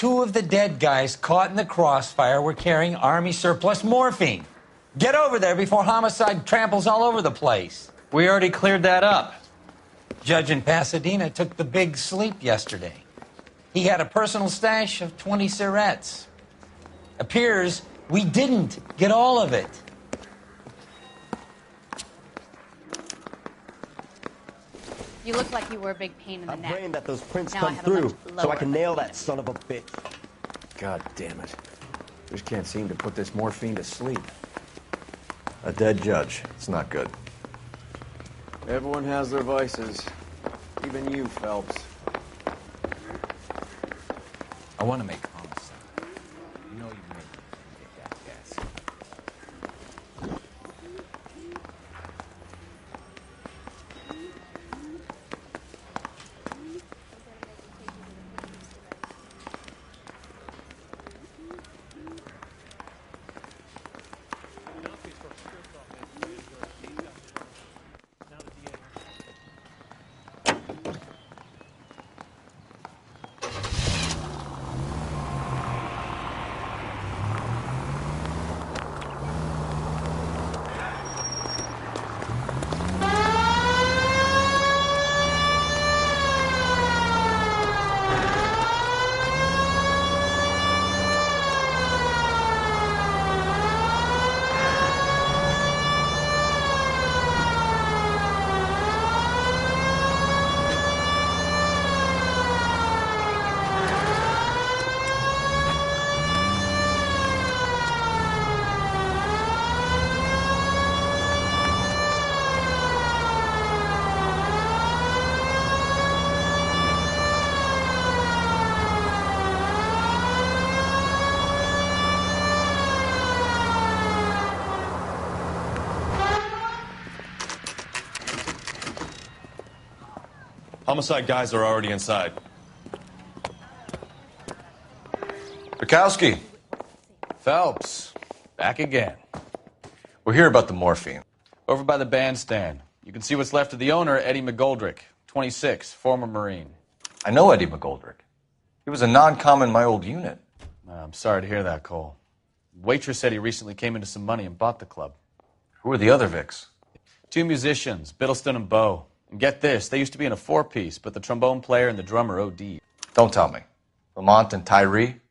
2 of the dead guys caught in the crossfire were carrying Army surplus morphine. Get over there before homicide tramples all over the place. We already cleared that up. Judge in Pasadena took the big sleep yesterday. He had a personal stash of 20 cigarettes. Appears we didn't get all of it. You look like you were a big pain in the neck. I'm praying that those prints Now come I have a through much so I can lower nail that penis. son of a bitch. God damn it. Just can't seem to put this morphine to sleep. A dead judge. It's not good. Everyone has their vices. Even you, Phelps. I want to make homicide. You know you made me get that gas. Homicide guys are already inside. Bukowski. Phelps. Back again. We're here about the morphine. Over by the bandstand. You can see what's left of the owner, Eddie McGoldrick, 26, former Marine. I know Eddie McGoldrick. He was a non-com in my old unit. I'm sorry to hear that, Cole. Waitress said he recently came into some money and bought the club. Who are the other Vics? 2 musicians, Biddleston and Bowe. And get this, they used to be in a 4-piece, but the trombone player and the drummer OD'd. Don't tell me. Lamont and Tyree?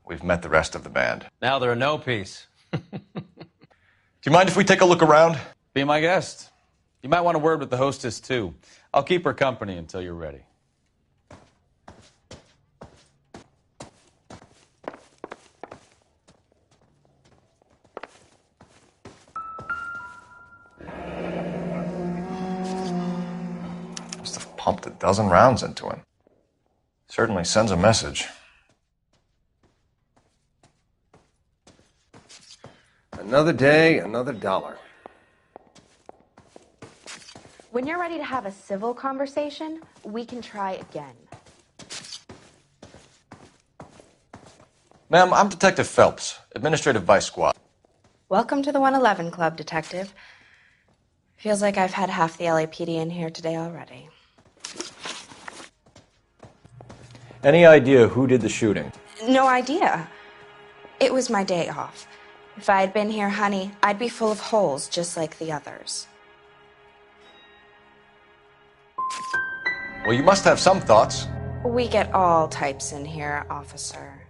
We've met the rest of the band. Now they're a no-piece. Do you mind if we take a look around? Be my guest. You might want a word with the hostess, too. I'll keep her company until you're ready. Must have pumped a dozen rounds into him. Certainly sends a message. Another day, another dollar. When you're ready to have a civil conversation, we can try again. Ma'am, I'm Detective Phelps, Administrative Vice Squad. Welcome to the 111 Club, Detective. Feels like I've had half the LAPD in here today already. Any idea who did the shooting? No idea. It was my day off. If I had been here, honey, I'd be full of holes just like the others. Well, you must have some thoughts. We get all types in here, officer.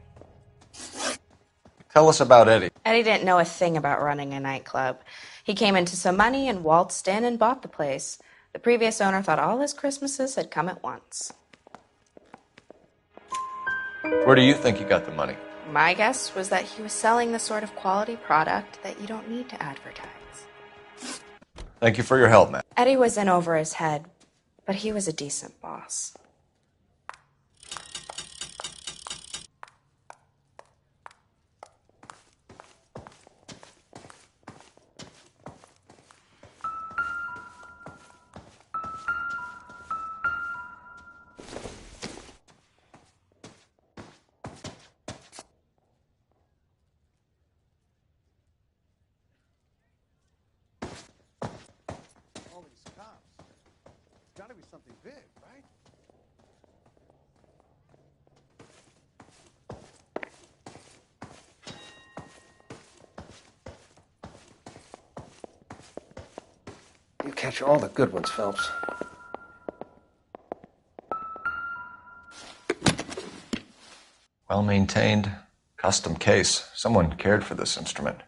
Tell us about Eddie. Eddie didn't know a thing about running a nightclub. He came into some money and waltzed in and bought the place. The previous owner thought all his Christmases had come at once. Where do you think he got the money? My guess was that he was selling the sort of quality product that you don't need to advertise. Thank you for your help, ma'am. Eddie was in over his head, but he was a decent boss. Gotta be something big, right? catch all the good ones, Phelps. Well-maintained, custom case. Someone cared for this instrument.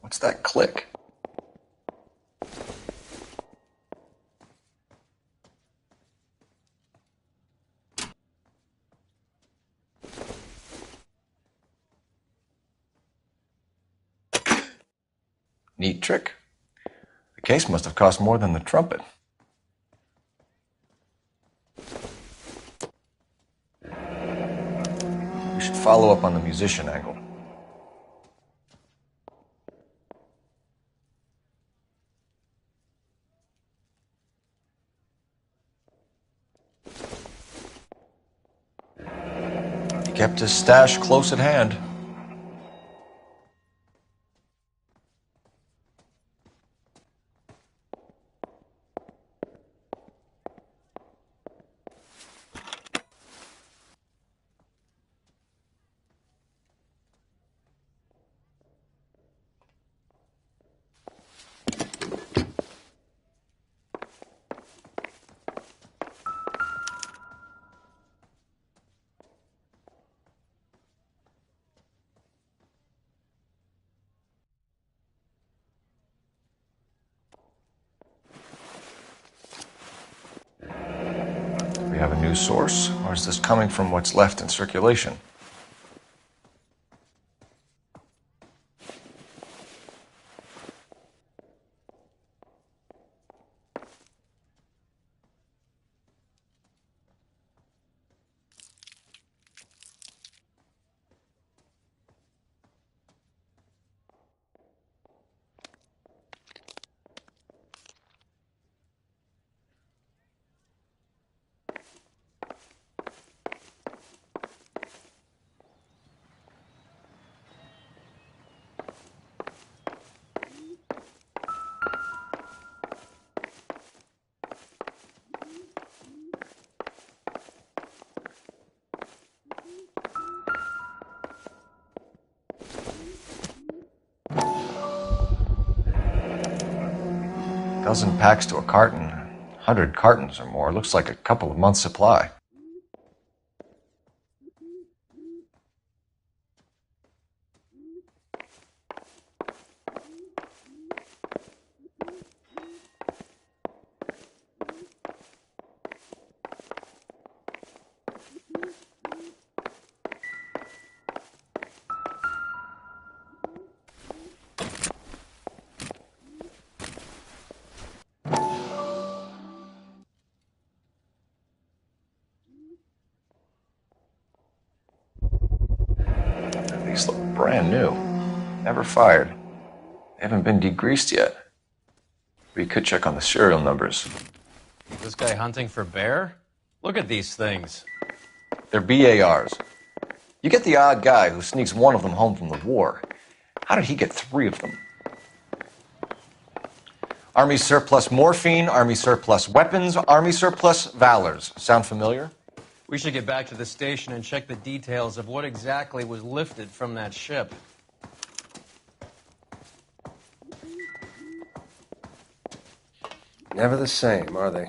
What's that click? Neat trick. The case must have cost more than the trumpet. We should follow up on the musician angle. He kept his stash close at hand. We have a new source, or is this coming from what's left in circulation? Dozen packs to a carton, 100 cartons or more. Looks like a couple of months' supply. These look brand new. Never fired. They haven't been degreased yet. We could check on the serial numbers. Is this guy hunting for bear? Look at these things. They're BARs. You get the odd guy who sneaks one of them home from the war. How did he get 3 of them? Army surplus morphine, Army surplus weapons, Army surplus valors. Sound familiar? We should get back to the station and check the details of what exactly was lifted from that ship. Never the same, are they?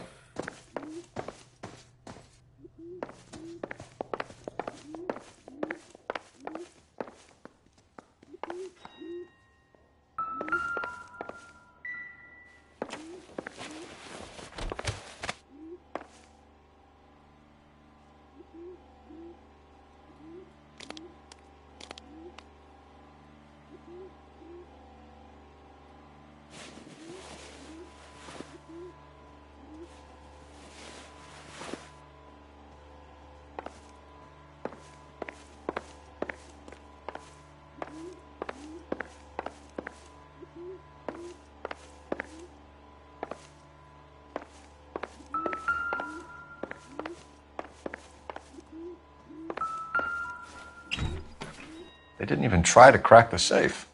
They didn't even try to crack the safe.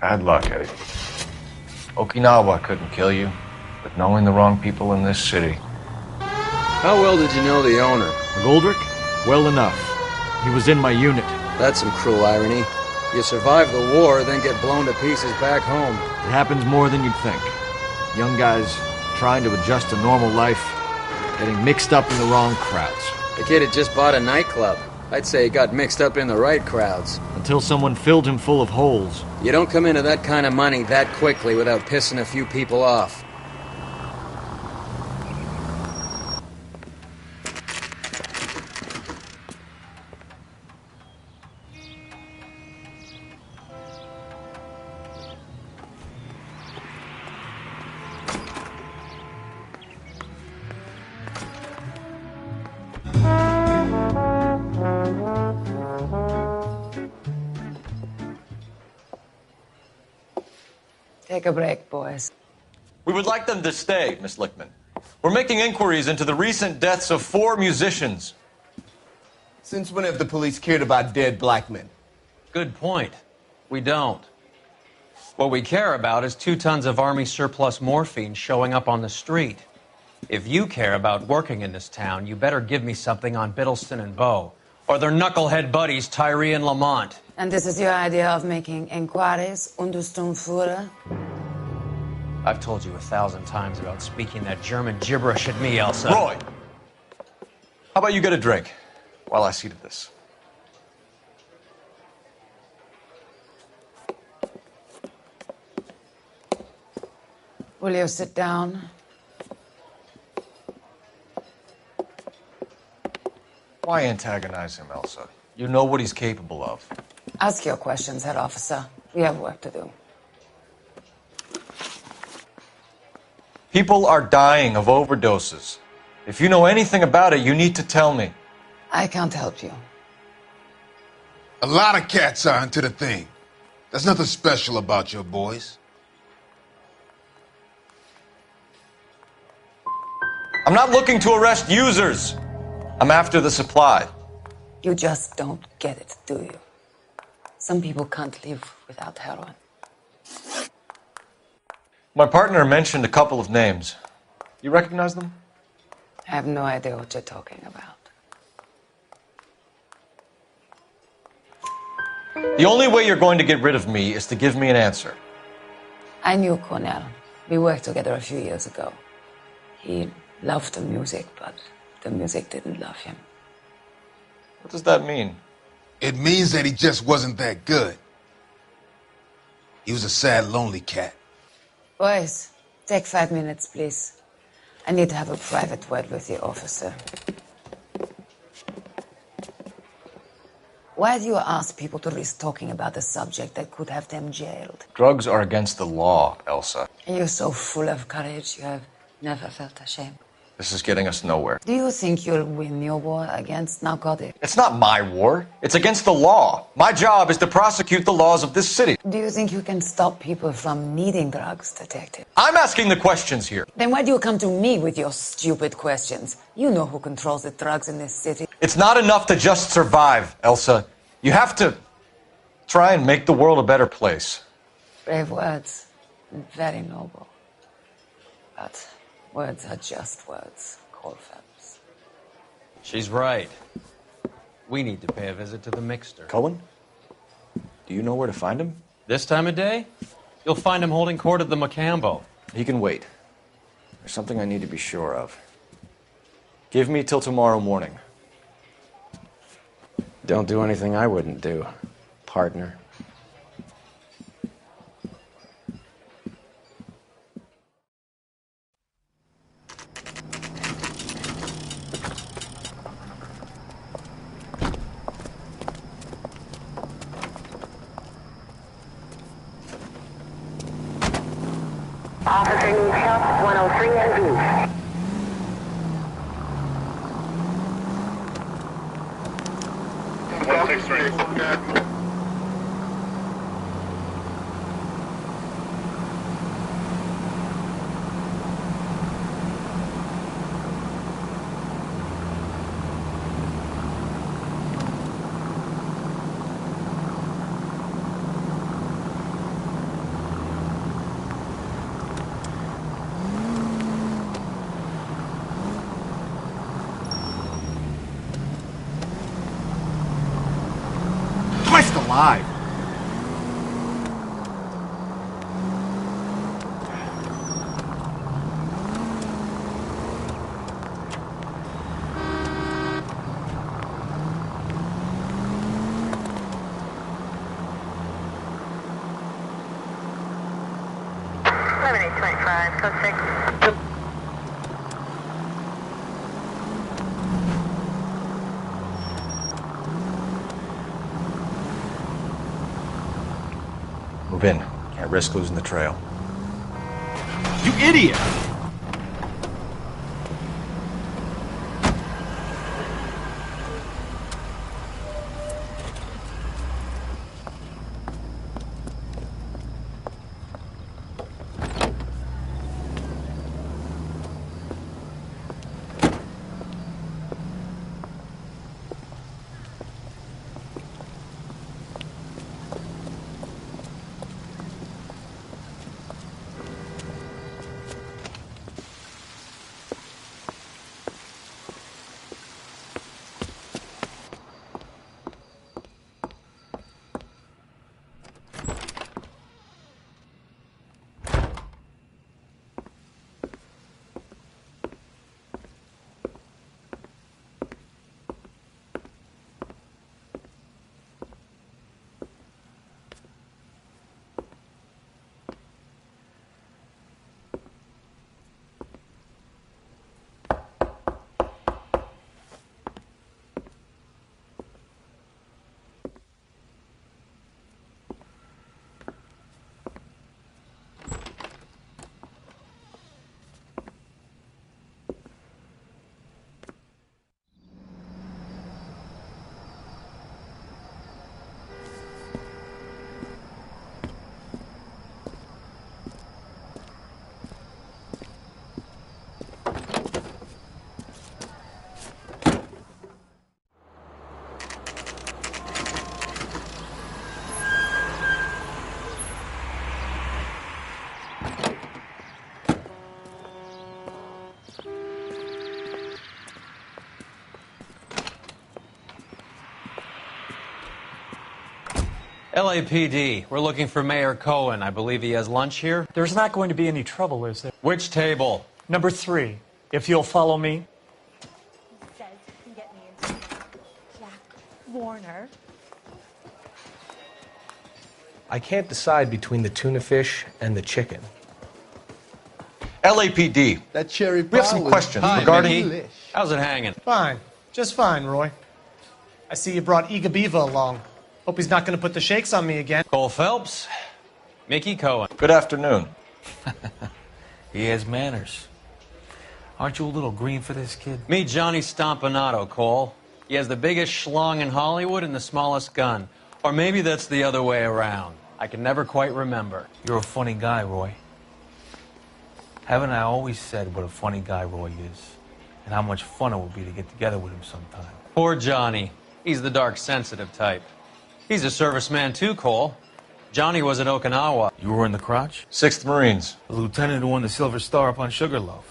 Bad luck, Eddie. Okinawa couldn't kill you, but knowing the wrong people in this city. How well did you know the owner? McGoldrick? Well enough. He was in my unit. That's some cruel irony. You survive the war, then get blown to pieces back home. It happens more than you'd think. Young guys trying to adjust to normal life, getting mixed up in the wrong crowds. The kid had just bought a nightclub. I'd say he got mixed up in the right crowds. Until someone filled him full of holes. You don't come into that kind of money that quickly without pissing a few people off. Take a break, boys. We would like them to stay, Miss Lickman. We're making inquiries into the recent deaths of 4 musicians. Since when have the police cared about dead black men? Good point. We don't. What we care about is 2 tons of Army surplus morphine showing up on the street. If you care about working in this town, you better give me something on Biddleston and Bow, or their knucklehead buddies Tyree and Lamont. And this is your idea of making inquiries, Untersturmführer? I've told you 1,000 times about speaking that German gibberish at me, Elsa. Roy! How about you get a drink while I see to this? Will you sit down? Why antagonize him, Elsa? You know what he's capable of. Ask your questions, head officer. We have work to do. People are dying of overdoses. If you know anything about it, you need to tell me. I can't help you. A lot of cats are into the thing. There's nothing special about your boys. I'm not looking to arrest users. I'm after the supply. You just don't get it, do you? Some people can't live without heroin. My partner mentioned a couple of names. You recognize them? I have no idea what you're talking about. The only way you're going to get rid of me is to give me an answer. I knew Cornell. We worked together a few years ago. He loved the music, but the music didn't love him. What does that mean? It means that he just wasn't that good. He was a sad, lonely cat. Boys, take 5 minutes, please. I need to have a private word with the officer. Why do you ask people to risk talking about a subject that could have them jailed? Drugs are against the law, Elsa. You're so full of courage, you have never felt ashamed. This is getting us nowhere. Do you think you'll win your war against narcotics? It's not my war. It's against the law. My job is to prosecute the laws of this city. Do you think you can stop people from needing drugs, detective? I'm asking the questions here. Then why do you come to me with your stupid questions? You know who controls the drugs in this city. It's not enough to just survive, Elsa. You have to try and make the world a better place. Brave words, and very noble. But words are just words, Cole Phelps. She's right. We need to pay a visit to the mixer. Cullen? Do you know where to find him? This time of day? You'll find him holding court at the Macambo. He can wait. There's something I need to be sure of. Give me till tomorrow morning. Don't do anything I wouldn't do, partner. Officer needs help, 103 and B. alive. Code 6. Move in. Can't risk losing the trail. You idiot! LAPD, we're looking for Mayor Cohen. I believe he has lunch here. There's not going to be any trouble, is there? Which table? Number 3, if you'll follow me. He says he can get me into Jack Warner. I can't decide between the tuna fish and the chicken. LAPD. That cherry We have some pie questions Hi, regarding... Mickey. How's it hanging? Fine. Just fine, Roy. I see you brought Iga Beaver along. Hope he's not going to put the shakes on me again. Cole Phelps, Mickey Cohen. Good afternoon. He has manners. Aren't you a little green for this kid? Meet Johnny Stompanato, Cole. He has the biggest schlong in Hollywood and the smallest gun. Or maybe that's the other way around. I can never quite remember. You're a funny guy, Roy. Haven't I always said what a funny guy Roy is? And how much fun it would be to get together with him sometime? Poor Johnny. He's the dark, sensitive type. He's a serviceman too, Cole. Johnny was at Okinawa. You were in the crotch? 6th Marines. The lieutenant who won the Silver Star up on Sugarloaf.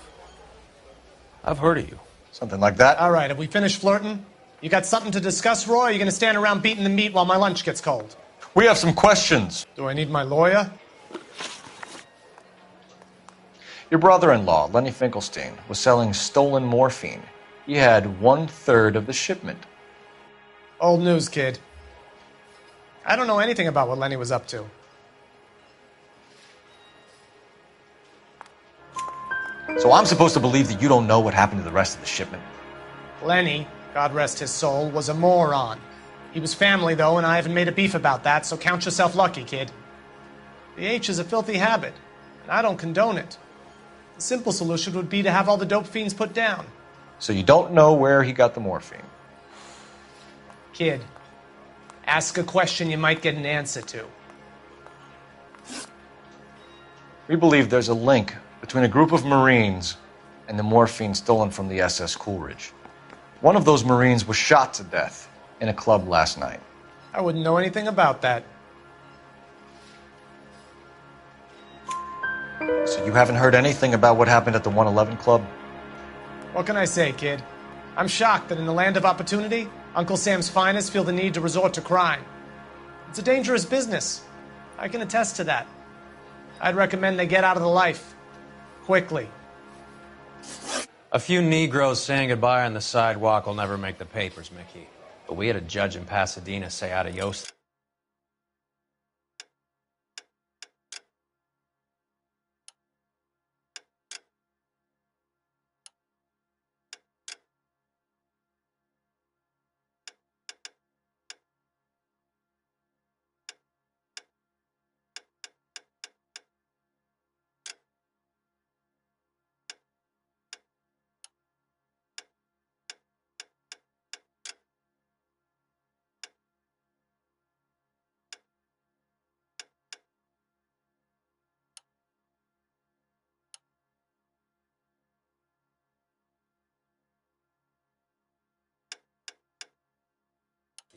I've heard of you. Something like that. All right, have we finished flirting? You got something to discuss, Roy, or are you going to stand around beating the meat while my lunch gets cold? We have some questions. Do I need my lawyer? Your brother-in-law, Lenny Finkelstein, was selling stolen morphine. He had 1/3 of the shipment. Old news, kid. I don't know anything about what Lenny was up to. So I'm supposed to believe that you don't know what happened to the rest of the shipment? Lenny, God rest his soul, was a moron. He was family, though, and I haven't made a beef about that, so count yourself lucky, kid. The H is a filthy habit, and I don't condone it. The simple solution would be to have all the dope fiends put down. So you don't know where he got the morphine? Kid, ask a question you might get an answer to. We believe there's a link between a group of Marines and the morphine stolen from the SS Coolidge. One of those Marines was shot to death in a club last night. I wouldn't know anything about that. So you haven't heard anything about what happened at the 111 Club? What can I say, kid? I'm shocked that in the land of opportunity, Uncle Sam's finest feel the need to resort to crime. It's a dangerous business. I can attest to that. I'd recommend they get out of the life. Quickly. A few Negroes saying goodbye on the sidewalk will never make the papers, Mickey. But we had a judge in Pasadena say adios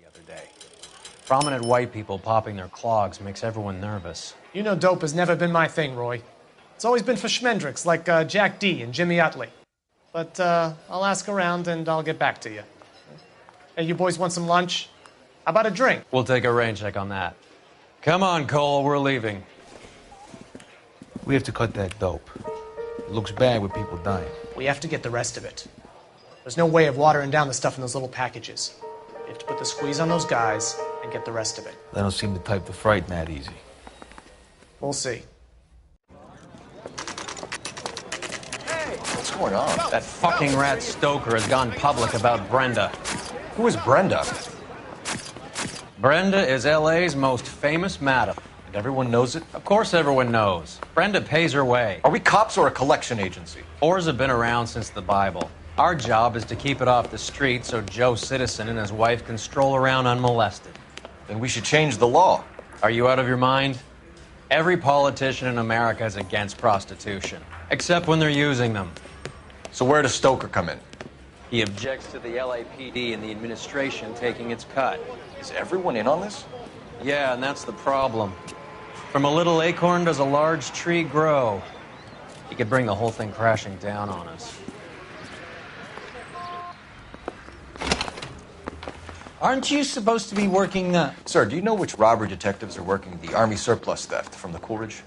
the other day. Prominent white people popping their clogs makes everyone nervous. You know dope has never been my thing, Roy. It's always been for schmendricks like Jack D. and Jimmy Utley. But I'll ask around and I'll get back to you. Hey, you boys want some lunch? How about a drink? We'll take a rain check on that. Come on, Cole, we're leaving. We have to cut that dope. It looks bad with people dying. We have to get the rest of it. There's no way of watering down the stuff in those little packages. You have to put the squeeze on those guys and get the rest of it. They don't seem the type to frighten that easy. We'll see. What's going on? That fucking rat Stoker has gone public about Brenda. Who is Brenda? Brenda is LA's most famous madam. And everyone knows it? Of course everyone knows. Brenda pays her way. Are we cops or a collection agency? Whores have been around since the Bible. Our job is to keep it off the street so Joe Citizen and his wife can stroll around unmolested. Then we should change the law. Are you out of your mind? Every politician in America is against prostitution, except when they're using them. So where does Stoker come in? He objects to the LAPD and the administration taking its cut. Is everyone in on this? Yeah, and that's the problem. From a little acorn does a large tree grow. He could bring the whole thing crashing down on us. Aren't you supposed to be working the... Sir, do you know which robbery detectives are working the Army surplus theft from the Coolidge?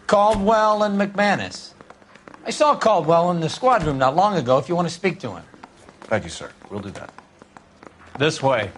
Caldwell and McManus. I saw Caldwell in the squad room not long ago if you want to speak to him. Thank you, sir. We'll do that. This way.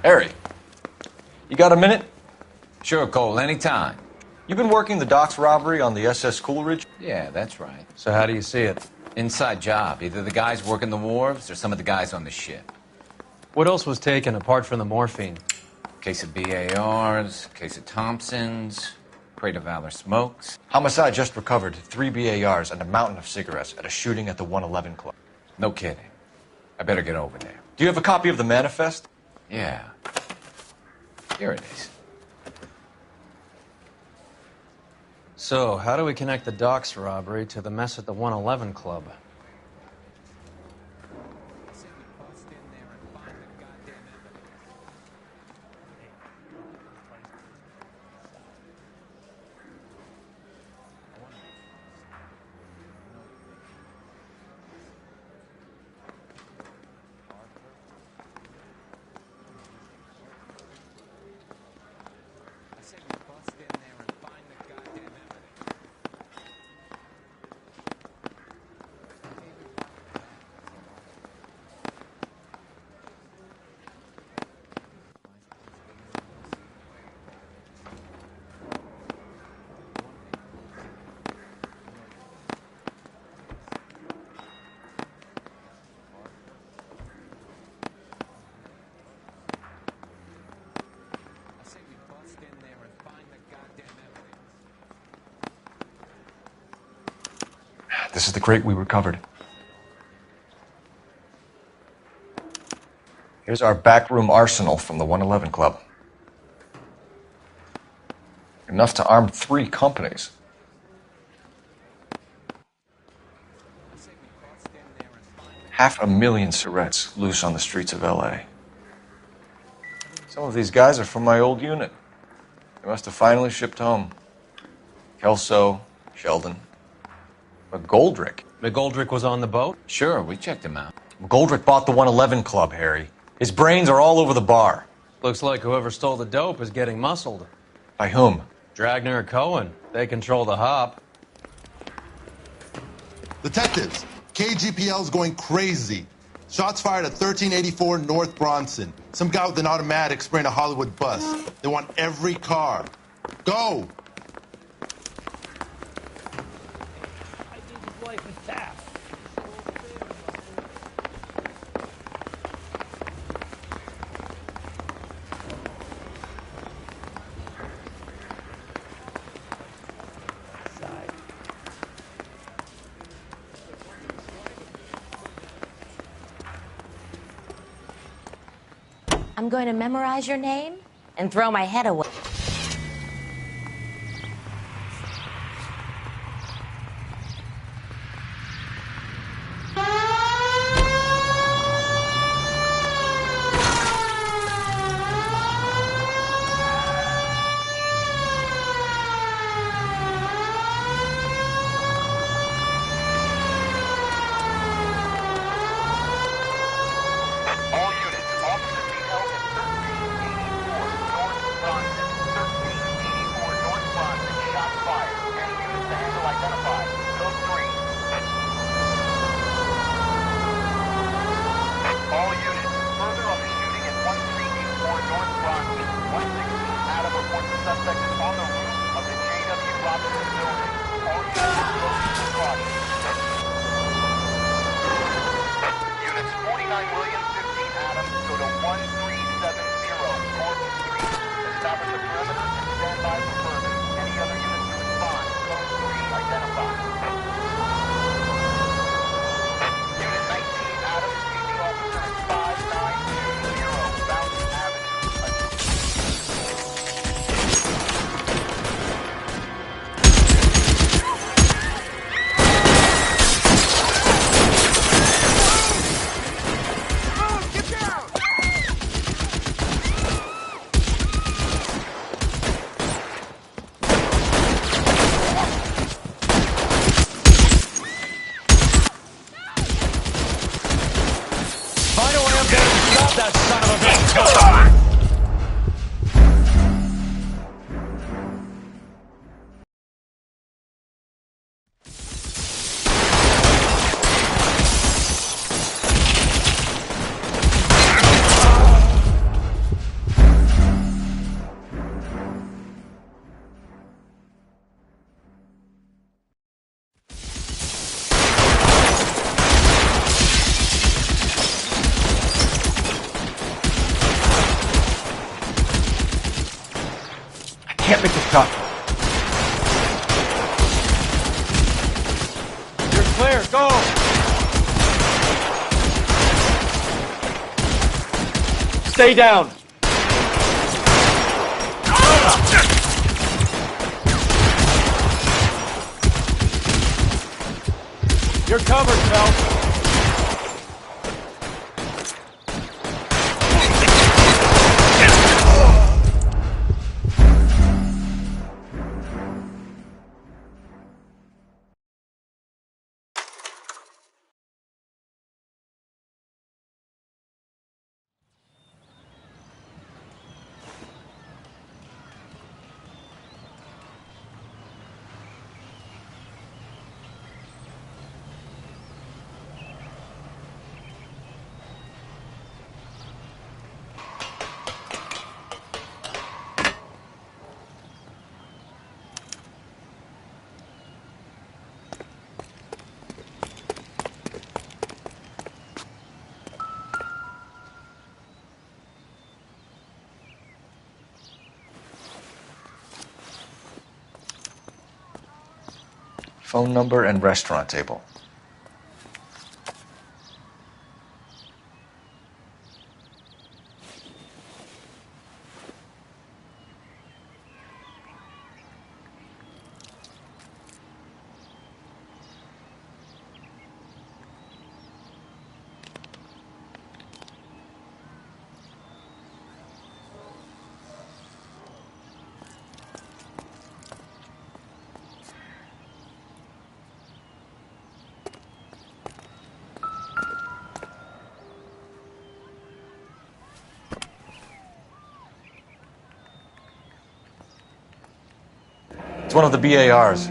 Harry, you got a minute? Sure, Cole, anytime. You've been working the docks robbery on the SS Coolidge? Yeah, that's right. So how do you see it? Inside job. Either the guys working the wharves or some of the guys on the ship. What else was taken apart from the morphine? Case of BARs, case of Thompsons, crate of Valor smokes. Homicide just recovered 3 BARs and a mountain of cigarettes at a shooting at the 111 Club. No kidding. I better get over there. Do you have a copy of the manifest? Yeah. Here it is. So, how do we connect the docks robbery to the mess at the 111 Club? This is the crate we recovered. Here's our backroom arsenal from the 111 Club. Enough to arm 3 companies. $500,000 cigarettes loose on the streets of L.A. Some of these guys are from my old unit. They must have finally shipped home. Kelso, Sheldon, McGoldrick. McGoldrick was on the boat? Sure, we checked him out. McGoldrick bought the 111 Club, Harry. His brains are all over the bar. Looks like whoever stole the dope is getting muscled. By whom? Dragner or Cohen. They control the hop. Detectives, KGPL's going crazy. Shots fired at 1384 North Bronson. Some guy with an automatic spraying a Hollywood bus. They want every car. Go! I'm going to memorize your name and throw my head away. Can't make the cut. You're clear. Go. Stay down. You're covered, Phelps. phone number, and restaurant table. It's one of the BARs.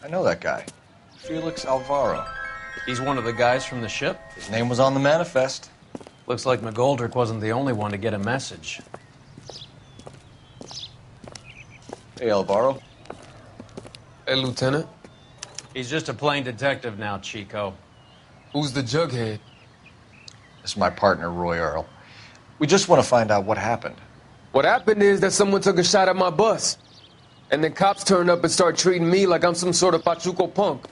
I know that guy. Felix Alvaro. He's one of the guys from the ship? His name was on the manifest. Looks like McGoldrick wasn't the only one to get a message. Hey, Alvaro. Hey, Lieutenant. He's just a plain detective now, Chico. Who's the jughead? This is my partner, Roy Earl. We just want to find out what happened. What happened is that someone took a shot at my bus. And then cops turned up and started treating me like I'm some sort of Pachuco punk.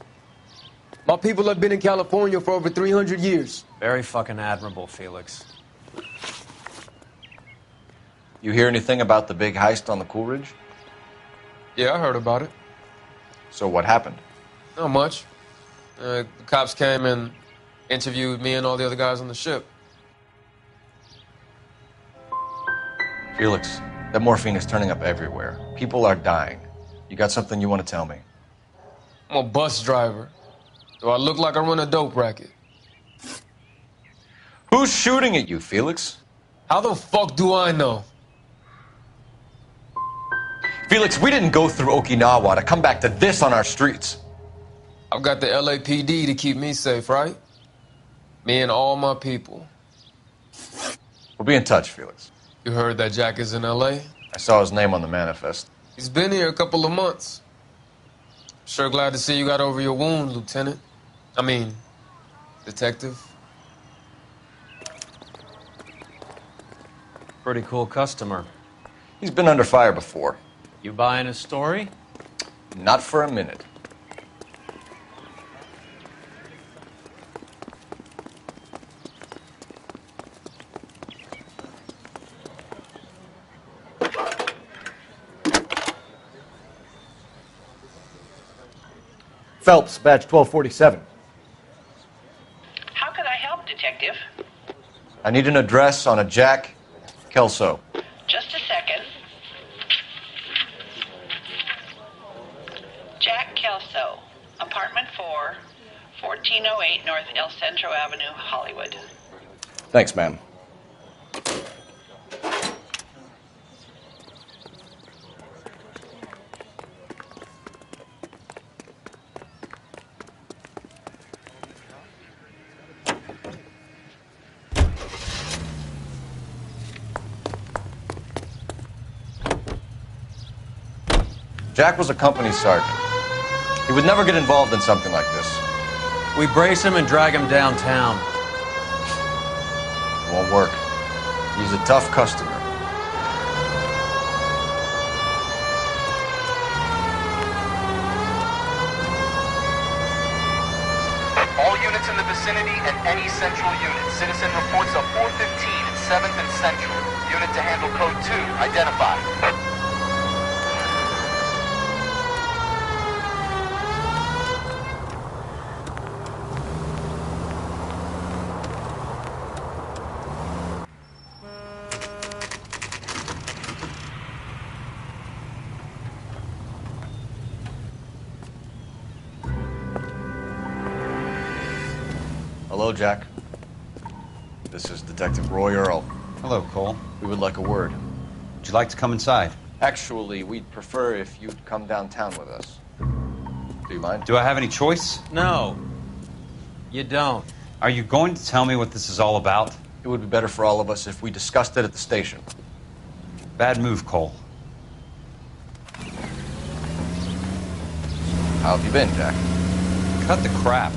My people have been in California for over 300 years. Very fucking admirable, Felix. You hear anything about the big heist on the Coolidge? Yeah, I heard about it. So what happened? Not much. The cops came and interviewed me and all the other guys on the ship. Felix, that morphine is turning up everywhere. People are dying. You got something you want to tell me? I'm a bus driver. Do I look like I run a dope racket? Who's shooting at you, Felix? How the fuck do I know? Felix, we didn't go through Okinawa to come back to this on our streets. I've got the LAPD to keep me safe, right? Me and all my people. We'll be in touch, Felix. You heard that Jack is in LA? I saw his name on the manifest. He's been here a couple of months. Sure glad to see you got over your wound, Lieutenant. I mean, Detective. Pretty cool customer. He's been under fire before. You buying his story? Not for a minute. Phelps, badge 1247. How could I help, Detective? I need an address on a Jack Kelso. Just a second. Jack Kelso, apartment 4, 1408 North El Centro Avenue, Hollywood. Thanks, ma'am. Jack was a company sergeant. He would never get involved in something like this. We brace him and drag him downtown. It won't work. He's a tough customer. All units in the vicinity and any central unit. Citizen reports of 415 at 7th and Central. Unit to handle code 2. Identify. Hello, Jack. This is Detective Roy Earl. Hello, Cole. We would like a word. Would you like to come inside? Actually, we'd prefer if you'd come downtown with us. Do you mind? Do I have any choice? No, you don't. Are you going to tell me what this is all about? It would be better for all of us if we discussed it at the station. Bad move, Cole. How have you been, Jack? Cut the crap.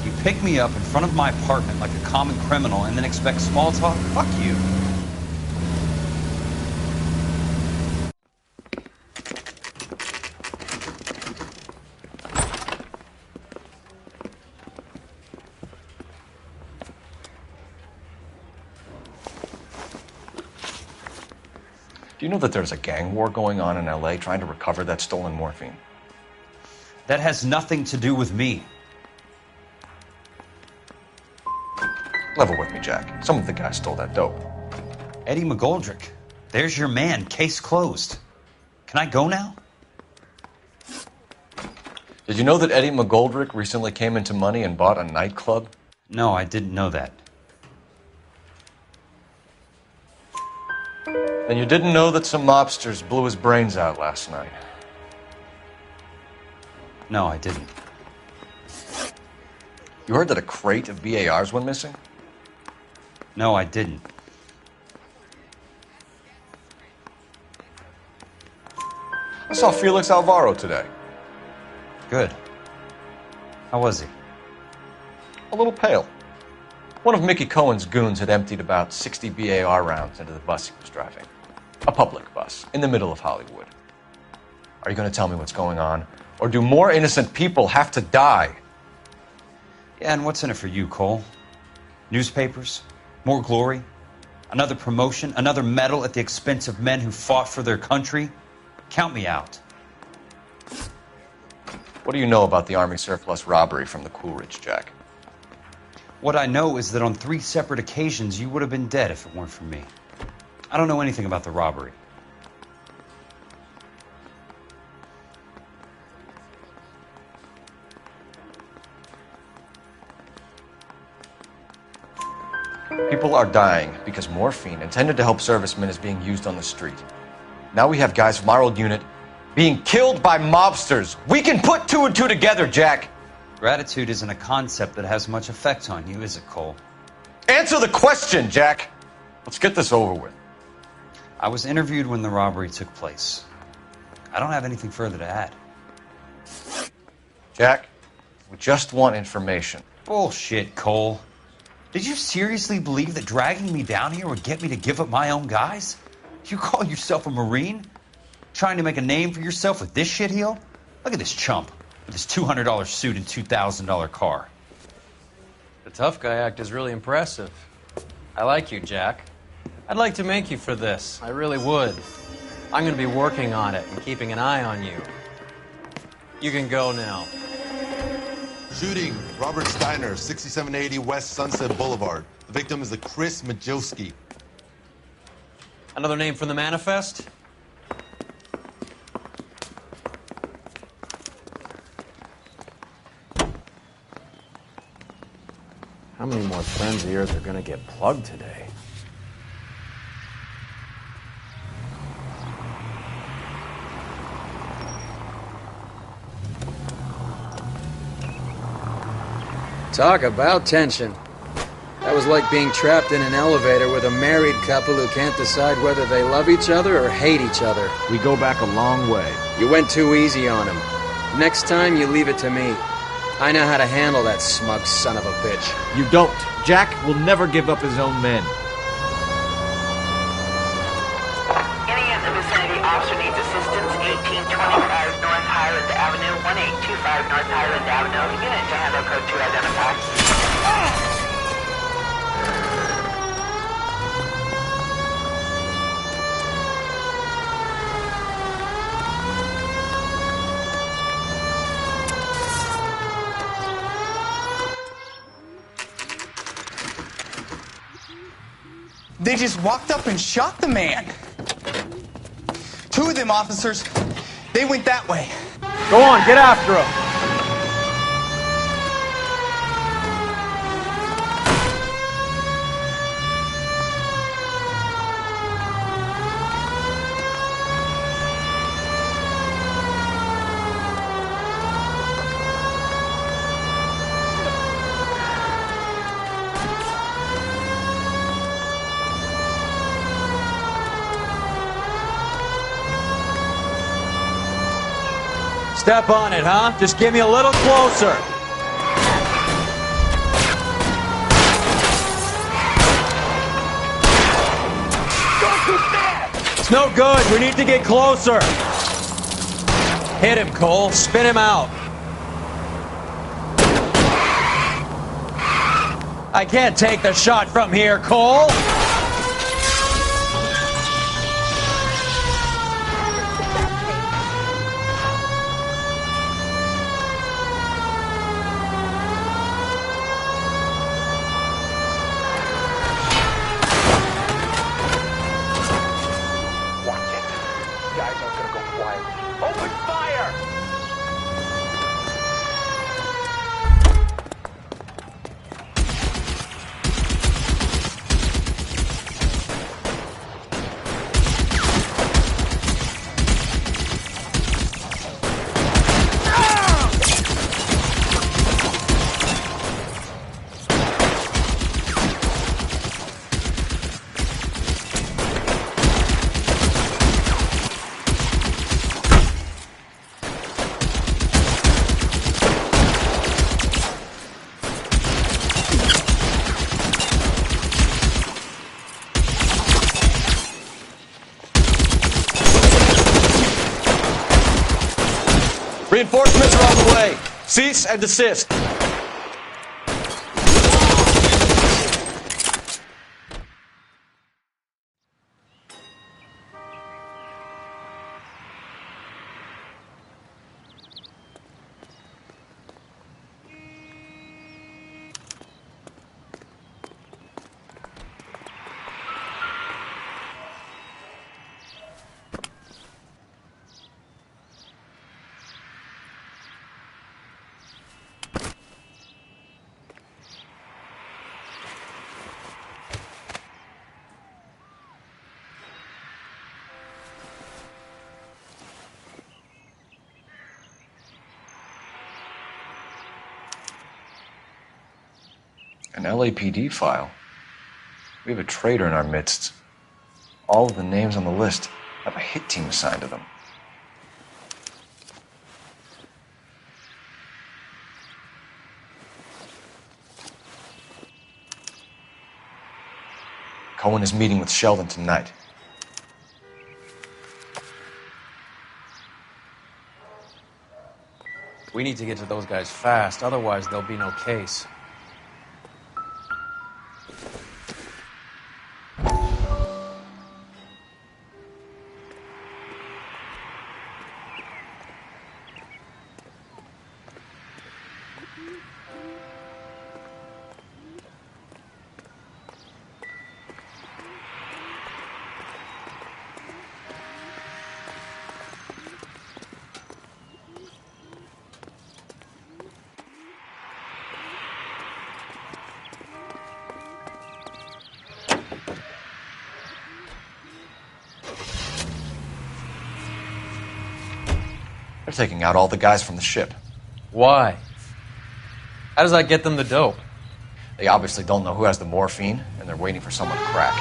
You pick me up in front of my apartment like a common criminal and then expect small talk? Fuck you. Do you know that there's a gang war going on in LA trying to recover that stolen morphine? That has nothing to do with me. Level with me, Jack. Some of the guys stole that dope. Eddie McGoldrick. There's your man. Case closed. Can I go now? Did you know that Eddie McGoldrick recently came into money and bought a nightclub? No, I didn't know that. Then you didn't know that some mobsters blew his brains out last night? No, I didn't. You heard that a crate of BARs went missing? No, I didn't. I saw Felix Alvaro today. Good. How was he? A little pale. One of Mickey Cohen's goons had emptied about 60 BAR rounds into the bus he was driving. A public bus, in the middle of Hollywood. Are you going to tell me what's going on? Or do more innocent people have to die? Yeah, and what's in it for you, Cole? Newspapers? More glory? Another promotion? Another medal at the expense of men who fought for their country? Count me out. What do you know about the Army surplus robbery from the Coolidge, Jack? What I know is that on 3 separate occasions you would have been dead if it weren't for me. I don't know anything about the robbery. People are dying because morphine intended to help servicemen is being used on the street. Now we have guys from our old unit being killed by mobsters. We can put 2 and 2 together, Jack. Gratitude isn't a concept that has much effect on you, is it, Cole? Answer the question, Jack. Let's get this over with. I was interviewed when the robbery took place. I don't have anything further to add. Jack, we just want information. Bullshit, Cole. Did you seriously believe that dragging me down here would get me to give up my own guys? You call yourself a Marine? Trying to make a name for yourself with this shitheel? Look at this chump with his $200 suit and $2,000 car. The tough guy act is really impressive. I like you, Jack. I'd like to make you for this. I really would. I'm going to be working on it and keeping an eye on you. You can go now. Shooting, Robert Steiner, 6780 West Sunset Boulevard. The victim is a Chris Majowski. Another name from the manifest? How many more friends of yours are gonna get plugged today? Talk about tension. That was like being trapped in an elevator with a married couple who can't decide whether they love each other or hate each other. We go back a long way. You went too easy on him. Next time, you leave it to me. I know how to handle that smug son of a bitch. You don't. Jack will never give up his own men. Any in the vicinity officer needs assistance, 1825 North Highland Avenue, 1825 North Highland Avenue. Unit to handle code 2 identified. They just walked up and shot the man. 2 of them officers, they went that way. Go on, get after him. Step on it, huh? Just get me a little closer. It's no good. We need to get closer. Hit him, Cole. Spin him out. I can't take the shot from here, Cole. Reinforcements are on the way. Cease and desist. An LAPD file. We have a traitor in our midst. All of the names on the list have a hit team assigned to them. Cohen is meeting with Sheldon tonight. We need to get to those guys fast, otherwise there'll be no case. They're taking out all the guys from the ship. Why? How does that get them the dope? They obviously don't know who has the morphine, and they're waiting for someone to crack.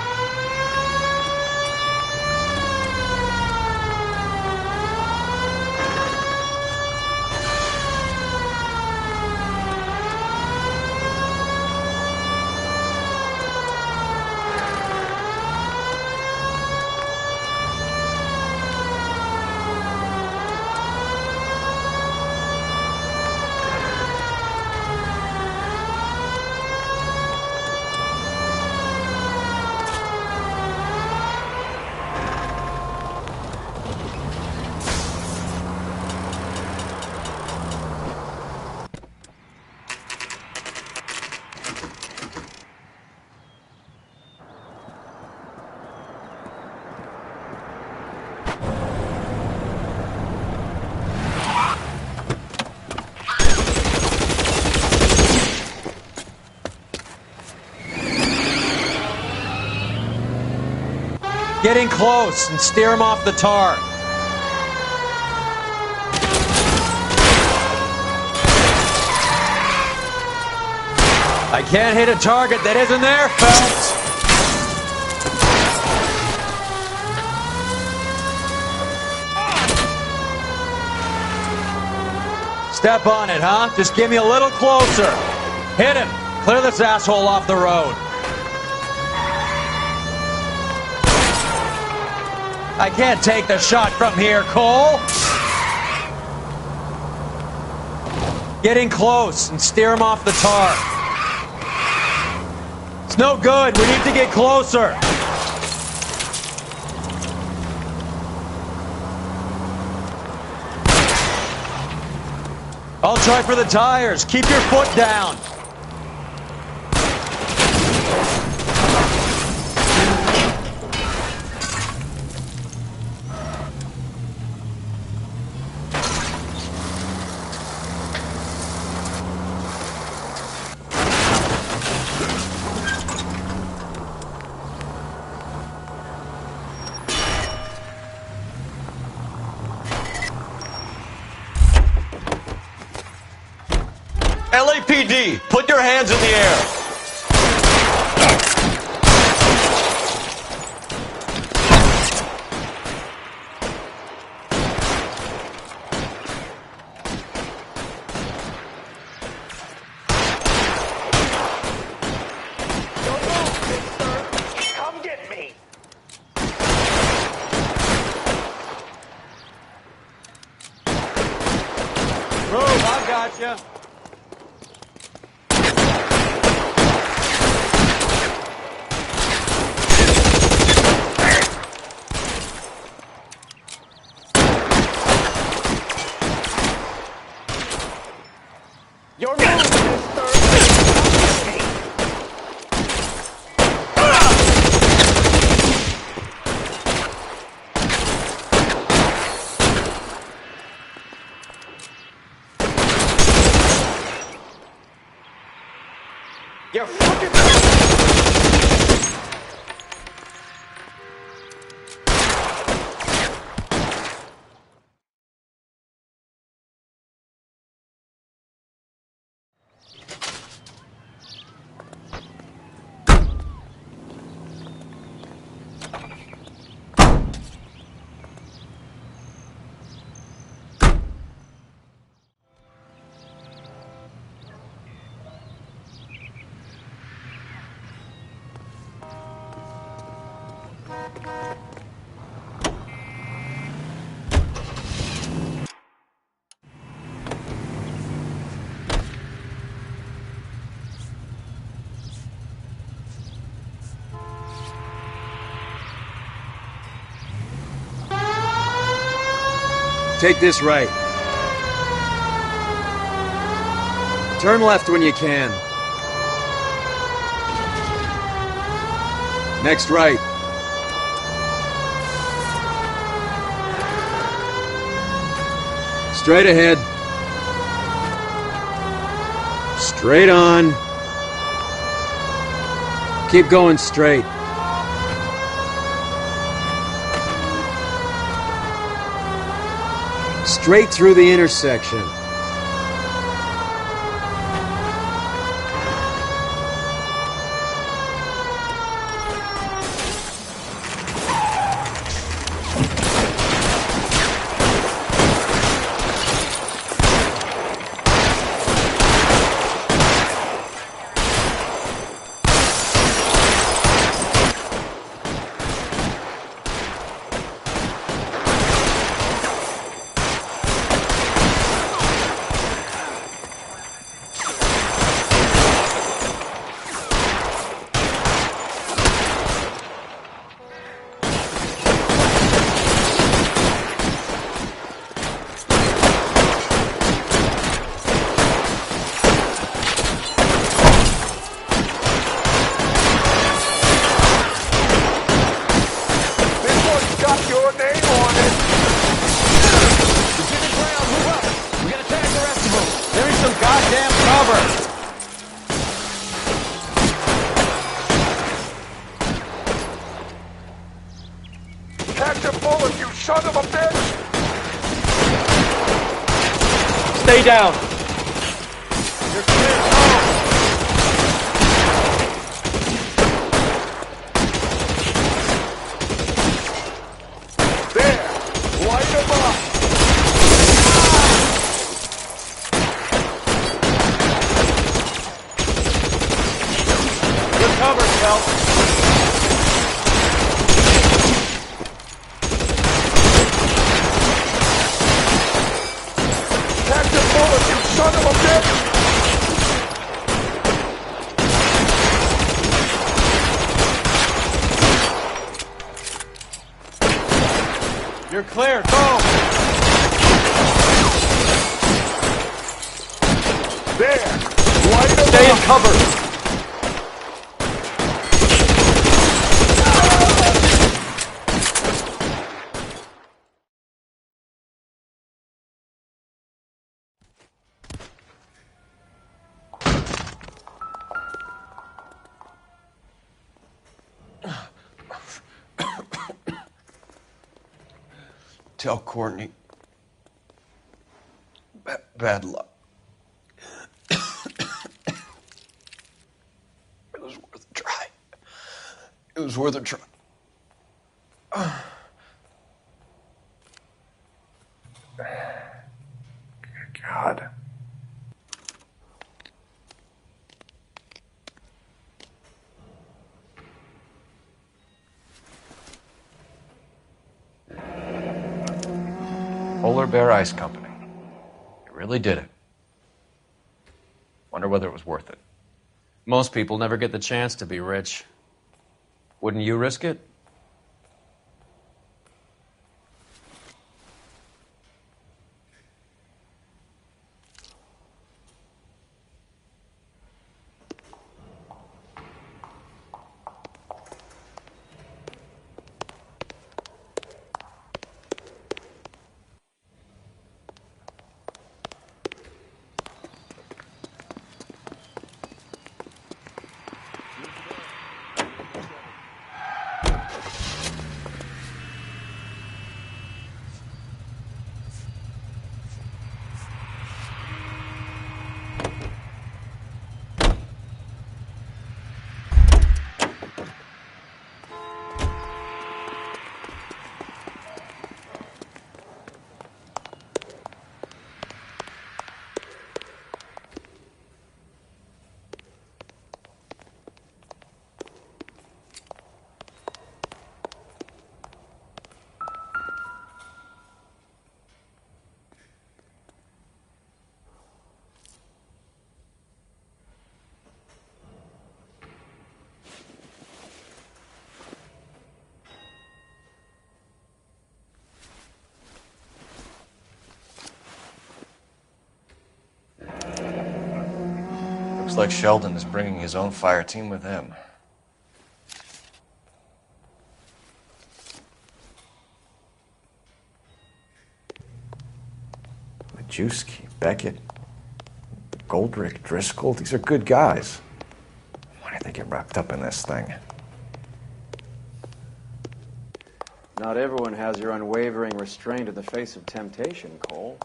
Getting close and steer him off the tar. I can't hit a target that isn't there, Phelps. Step on it, huh? Just give me a little closer. Hit him. Clear this asshole off the road. I can't take the shot from here, Cole. Get in close and steer him off the tar. It's no good. We need to get closer. I'll try for the tires. Keep your foot down. LAPD, put your hands in the air. Come get me. Move, I gotcha. Your move, mister. You're fucking... Take this right. Turn left when you can. Next right. Straight ahead. Straight on. Keep going straight. Straight through the intersection. Stay down. clear. Go! There! Light him Stay in up. cover! Tell Courtney. Bad luck. It was worth a try. It was worth a try. God. Polar Bear Ice Company. You really did it. Wonder whether it was worth it. Most people never get the chance to be rich. Wouldn't you risk it? Looks like Sheldon is bringing his own fire team with him. Majewski, Beckett, Goldrick, Driscoll, these are good guys. Why did they get wrapped up in this thing? Not everyone has your unwavering restraint in the face of temptation, Cole.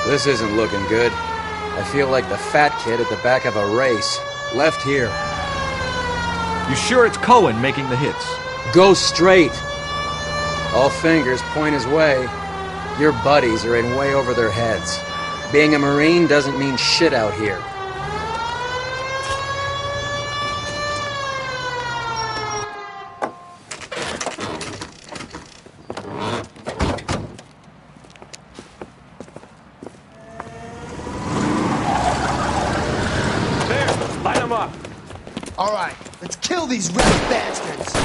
This isn't looking good. I feel like the fat kid at the back of a race. Left here. You sure it's Cohen making the hits? Go straight. All fingers point his way. Your buddies are in way over their heads. Being a Marine doesn't mean shit out here. All right, let's kill these rat bastards.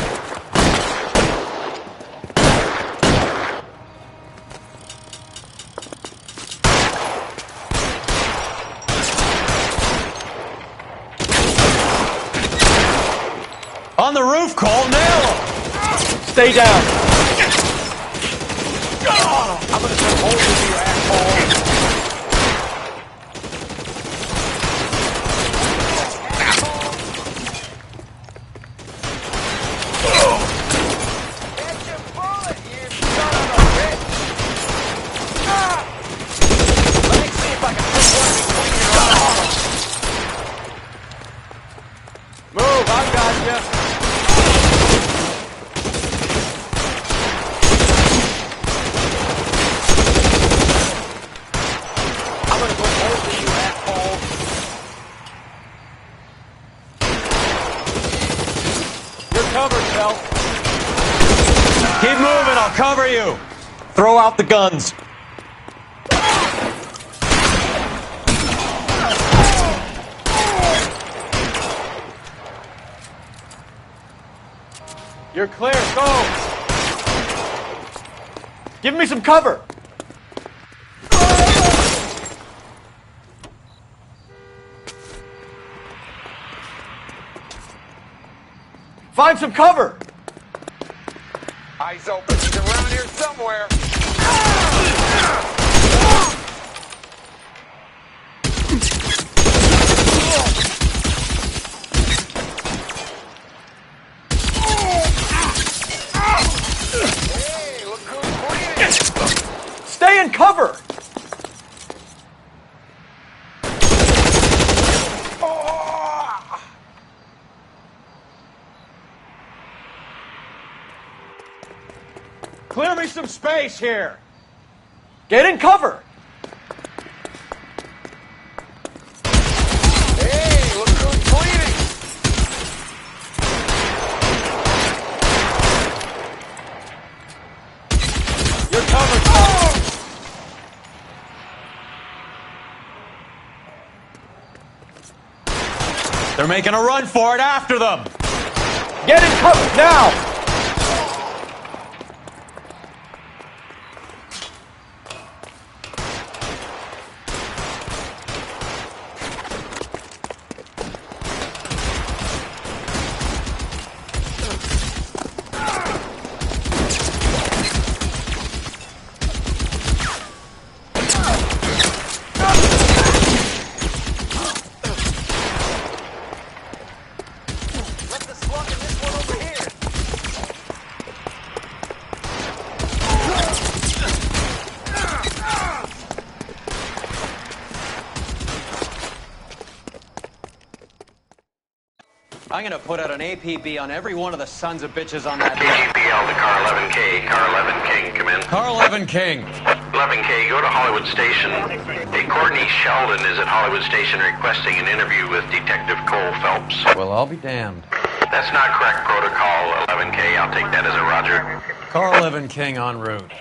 On the roof, Cole, nail him! Stay down! I'm gonna put holes in you, asshole! Keep moving, I'll cover you. Throw out the guns. You're clear, go. Give me some cover. Find some cover. Eyes open. He's around here somewhere. Hey, look who's bleeding. Stay in cover. Clear me some space here. Get in cover. Hey, look who's bleeding. You're covered. They're making a run for it. After them. Get in cover now. I'm gonna put out an APB on every one of the sons of bitches on that. KGPL to car 11K. Car 11 King, come in. Car 11 King. 11K, go to Hollywood Station. Hey, Courtney Sheldon is at Hollywood Station requesting an interview with Detective Cole Phelps. Well, I'll be damned. That's not correct protocol, 11K. I'll take that as a roger. Car 11 King en route.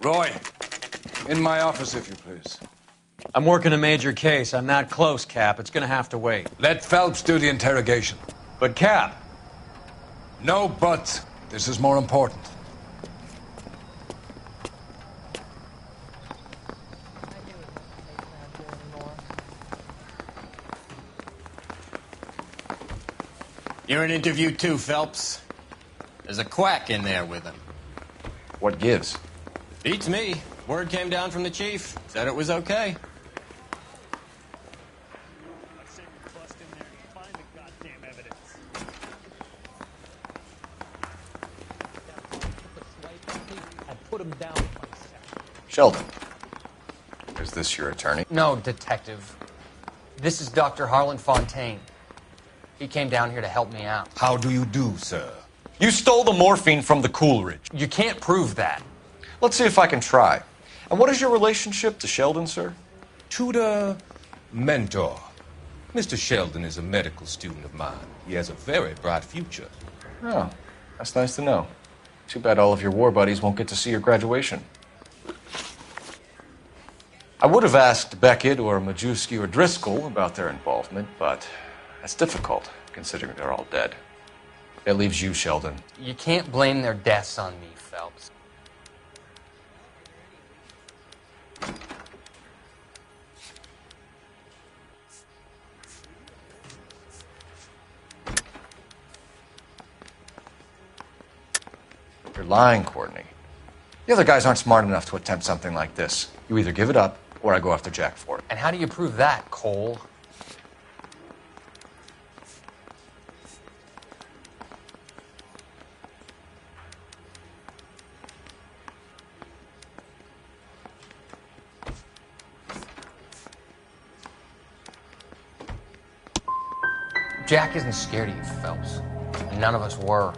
Roy, in my office, if you please. I'm working a major case. I'm not close, Cap. It's gonna have to wait. Let Phelps do the interrogation. But, Cap. No buts. This is more important. You're in interview too, Phelps. There's a quack in there with him. What gives? Beats me. Word came down from the chief. Said it was okay. Sheldon, is this your attorney? No, Detective. This is Dr. Harlan Fontaine. He came down here to help me out. How do you do, sir? You stole the morphine from the Coolidge. You can't prove that. Let's see if I can try. And what is your relationship to Sheldon, sir? Tutor, mentor. Mr. Sheldon is a medical student of mine. He has a very bright future. Oh, that's nice to know. Too bad all of your war buddies won't get to see your graduation. I would have asked Beckett or Majewski or Driscoll about their involvement, but that's difficult, considering they're all dead. That leaves you, Sheldon. You can't blame their deaths on me, Phelps. You're lying, Courtney. The other guys aren't smart enough to attempt something like this. You either give it up, or I go after Jack for it. And how do you prove that, Cole? Jack isn't scared of you, Phelps. None of us were.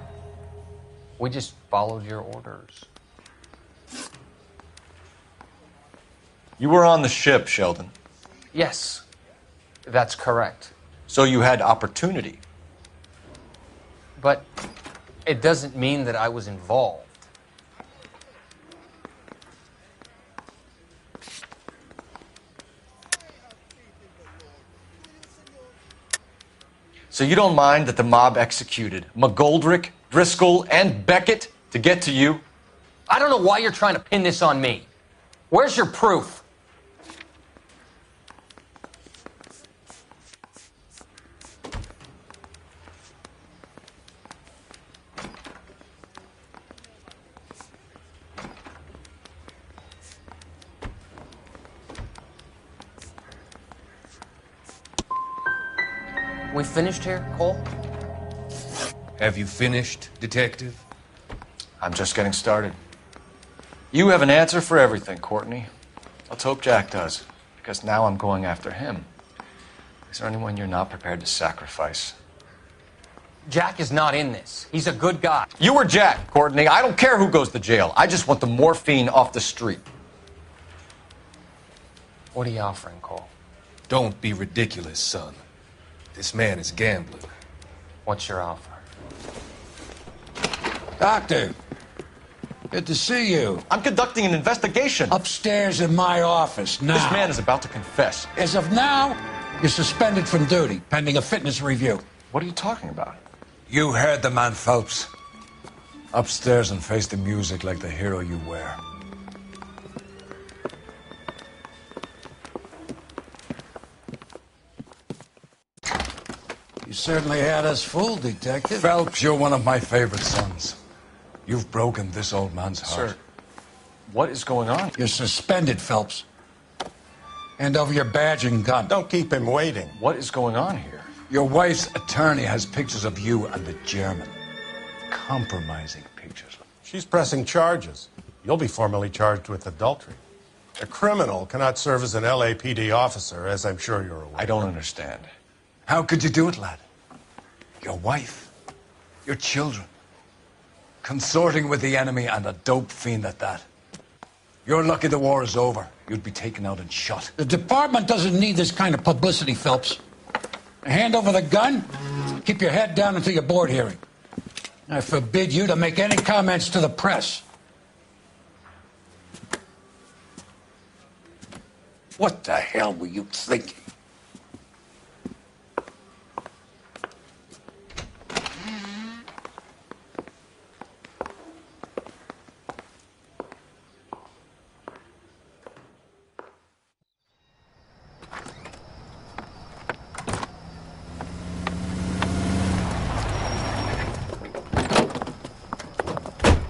We just followed your orders. You were on the ship, Sheldon. Yes, that's correct. So you had opportunity. But it doesn't mean that I was involved. So you don't mind that the mob executed McGoldrick, Driscoll, and Beckett to get to you? I don't know why you're trying to pin this on me. Where's your proof? We finished here, Cole? Have you finished, Detective? I'm just getting started. You have an answer for everything, Courtney. Let's hope Jack does, because now I'm going after him. Is there anyone you're not prepared to sacrifice? Jack is not in this. He's a good guy. You were Jack, Courtney. I don't care who goes to jail. I just want the morphine off the street. What are you offering, Cole? Don't be ridiculous, son. This man is gambling. What's your offer? Doctor, good to see you. I'm conducting an investigation. Upstairs in my office now. This man is about to confess. As of now, you're suspended from duty, pending a fitness review. What are you talking about? You heard the man, Phelps. Upstairs and face the music like the hero you were. You certainly had us fooled, Detective. Phelps, you're one of my favorite sons. You've broken this old man's heart. Sir, what is going on? You're suspended, Phelps. Hand over your badge and gun. Don't keep him waiting. What is going on here? Your wife's attorney has pictures of you and the German. Compromising pictures. She's pressing charges. You'll be formally charged with adultery. A criminal cannot serve as an LAPD officer, as I'm sure you're aware. I don't understand. How could you do it, lad? Your wife, your children, consorting with the enemy and a dope fiend at that. You're lucky the war is over. You'd be taken out and shot. The department doesn't need this kind of publicity, Phelps. Hand over the gun, keep your head down until your board hearing. I forbid you to make any comments to the press. What the hell were you thinking?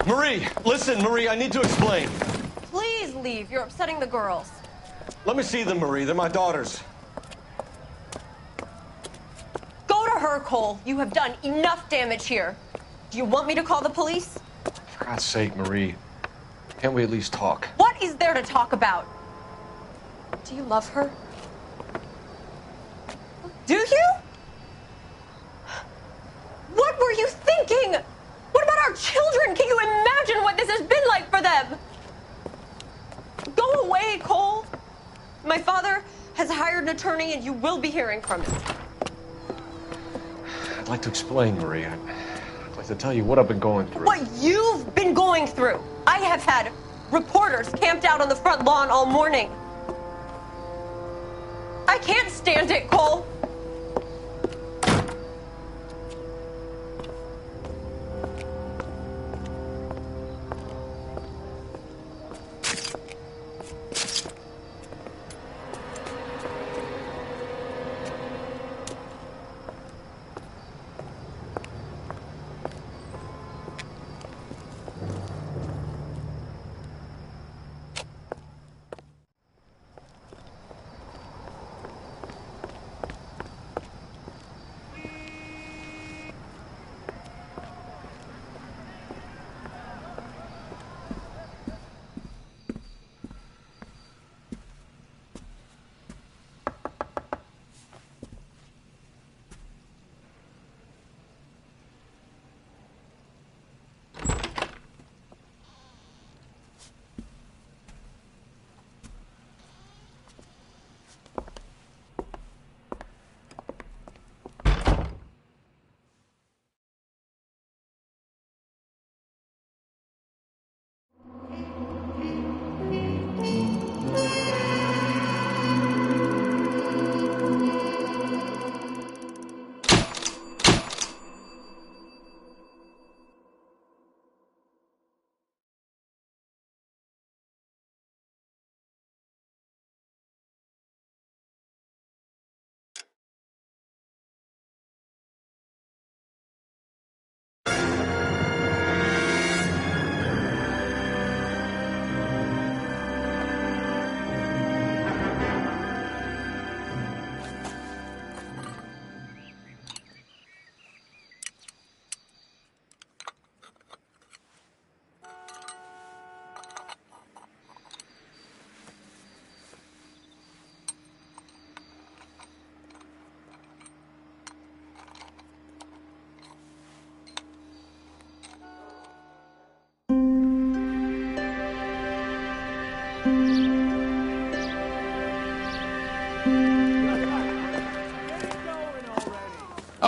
Marie, listen, Marie, I need to explain. Please leave. You're upsetting the girls. Let me see them, Marie. They're my daughters. Go to her, Cole. You have done enough damage here. Do you want me to call the police? For God's sake, Marie, can't we at least talk? What is there to talk about? Do you love her? Do you? What were you thinking? What about our children? Can you imagine what this has been like for them? Go away, Cole. My father has hired an attorney and you will be hearing from him. I'd like to explain, Marie. I'd like to tell you what I've been going through. What you've been going through. I have had reporters camped out on the front lawn all morning. I can't stand it, Cole.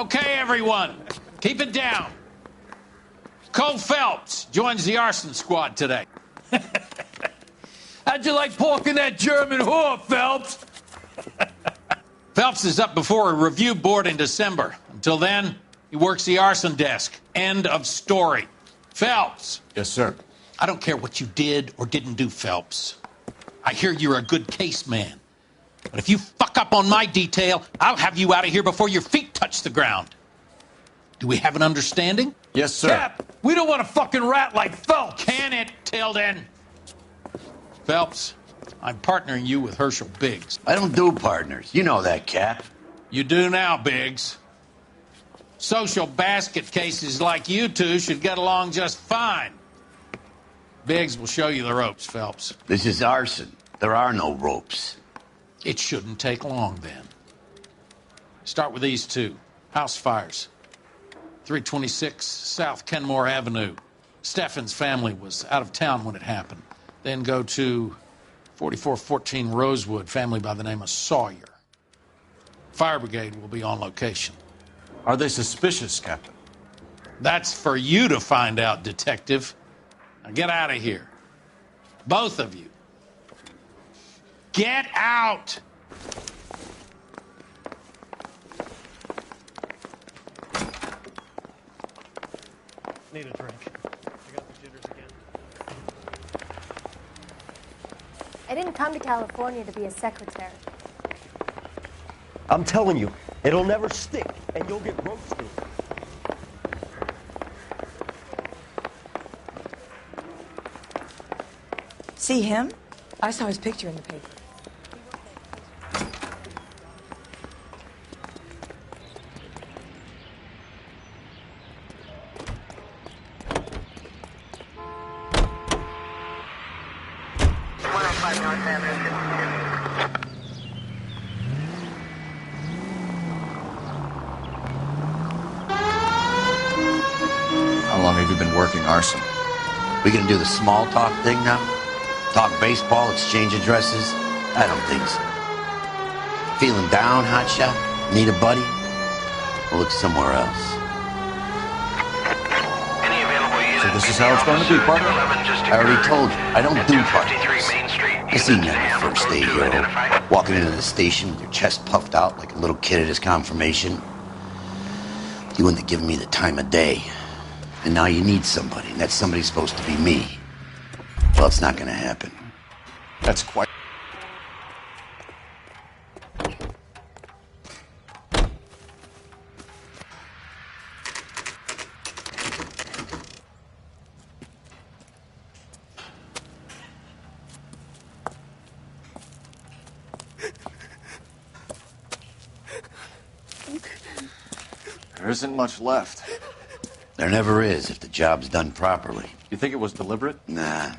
Okay, everyone, keep it down. Cole Phelps joins the arson squad today. How'd you like porking that German whore, Phelps? Phelps is up before a review board in December. Until then, he works the arson desk. End of story. Phelps. Yes, sir. I don't care what you did or didn't do, Phelps. I hear you're a good case man. But if you fuck up on my detail, I'll have you out of here before your feet touch the ground. Do we have an understanding? Yes, sir. Cap, we don't want a fucking rat like Phelps. Can it, Tilden? Phelps, I'm partnering you with Herschel Biggs. I don't do partners. You know that, Cap. You do now, Biggs. Social basket cases like you two should get along just fine. Biggs will show you the ropes, Phelps. This is arson. There are no ropes. It shouldn't take long, then. Start with these two. House fires. 326 South Kenmore Avenue. Steffen's family was out of town when it happened. Then go to 4414 Rosewood, family by the name of Sawyer. Fire brigade will be on location. Are they suspicious, Captain? That's for you to find out, Detective. Now get out of here. Both of you. Get out! Need a drink. I got the jitters again. I didn't come to California to be a secretary. I'm telling you, it'll never stick, and you'll get roasted. See him? I saw his picture in the paper. How long have you been working arson? We gonna do the small talk thing now? Talk baseball, exchange addresses? I don't think so. Feeling down, hotshot? Need a buddy? We'll look somewhere else. So this is how it's going to be, partner? I already told you, I don't do partners. I seen you on your first day, hero. Walking into the station with your chest puffed out like a little kid at his confirmation. You wouldn't have given me the time of day. And now you need somebody, and that somebody's supposed to be me. Well, it's not gonna happen. That's quite... There isn't much left. There never is if the job's done properly. You think it was deliberate? Nah,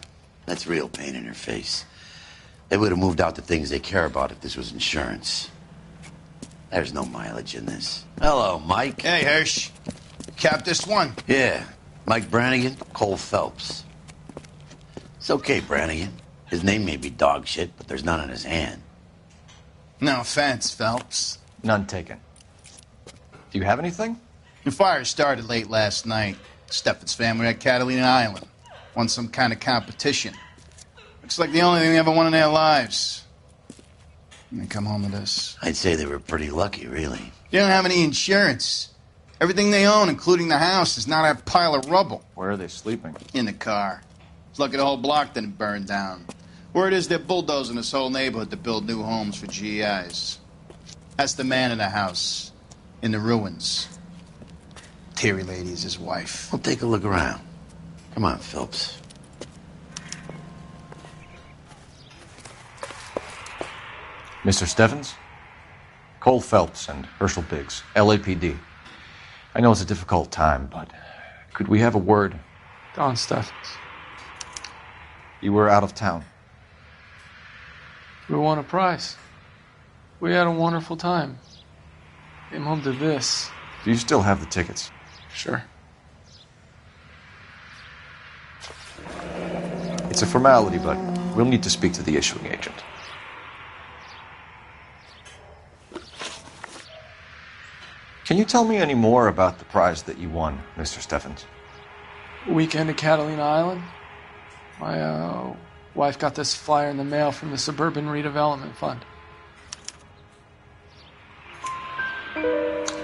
that's real pain in her face. They would have moved out the things they care about if this was insurance. There's no mileage in this. Hello, Mike. Hey, Hirsch. Cap this one. Yeah, Mike Brannigan, Cole Phelps. It's okay, Brannigan. His name may be dog shit, but there's none on his hand. No offense, Phelps. None taken. Do you have anything? The fire started late last night. Steffen's family at Catalina Island. Won some kind of competition. Looks like the only thing they ever won in their lives. And they come home to this. I'd say they were pretty lucky, really. They don't have any insurance. Everything they own, including the house, is not a pile of rubble. Where are they sleeping? In the car. It's lucky the whole block didn't burn down. Word is they're bulldozing this whole neighborhood to build new homes for GIs. That's the man in the house. In the ruins. Terry lady is his wife. We'll take a look around. Come on, Phelps. Mr. Steffens? Cole Phelps and Herschel Biggs, LAPD. I know it's a difficult time, but could we have a word? Don Steffens. You were out of town. We won a prize. We had a wonderful time. Came home to this. Do you still have the tickets? Sure. It's a formality, but we'll need to speak to the issuing agent. Can Can you tell me any more about the prize that you won, Mr. Steffens? Weekend at Catalina Island. My wife got this flyer in the mail from the Suburban Redevelopment Fund.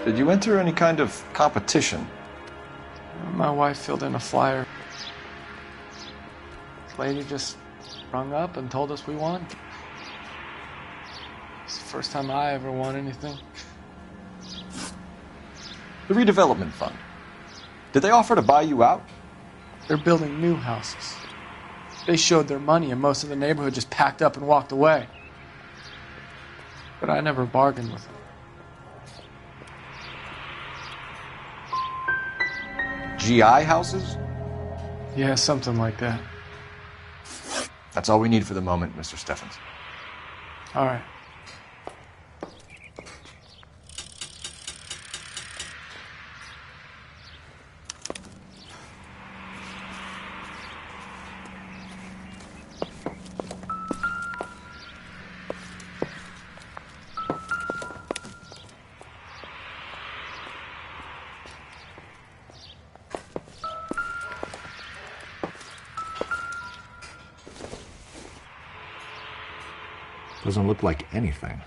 Did you enter any kind of competition? My wife filled in a flyer. This lady just rung up and told us we won. It's the first time I ever won anything. The Redevelopment Fund. Did they offer to buy you out? They're building new houses. They showed their money and most of the neighborhood just packed up and walked away. But I never bargained with them. GI houses? Yeah, something like that. That's all we need for the moment, Mr. Steffens. All right. Doesn't look like anything.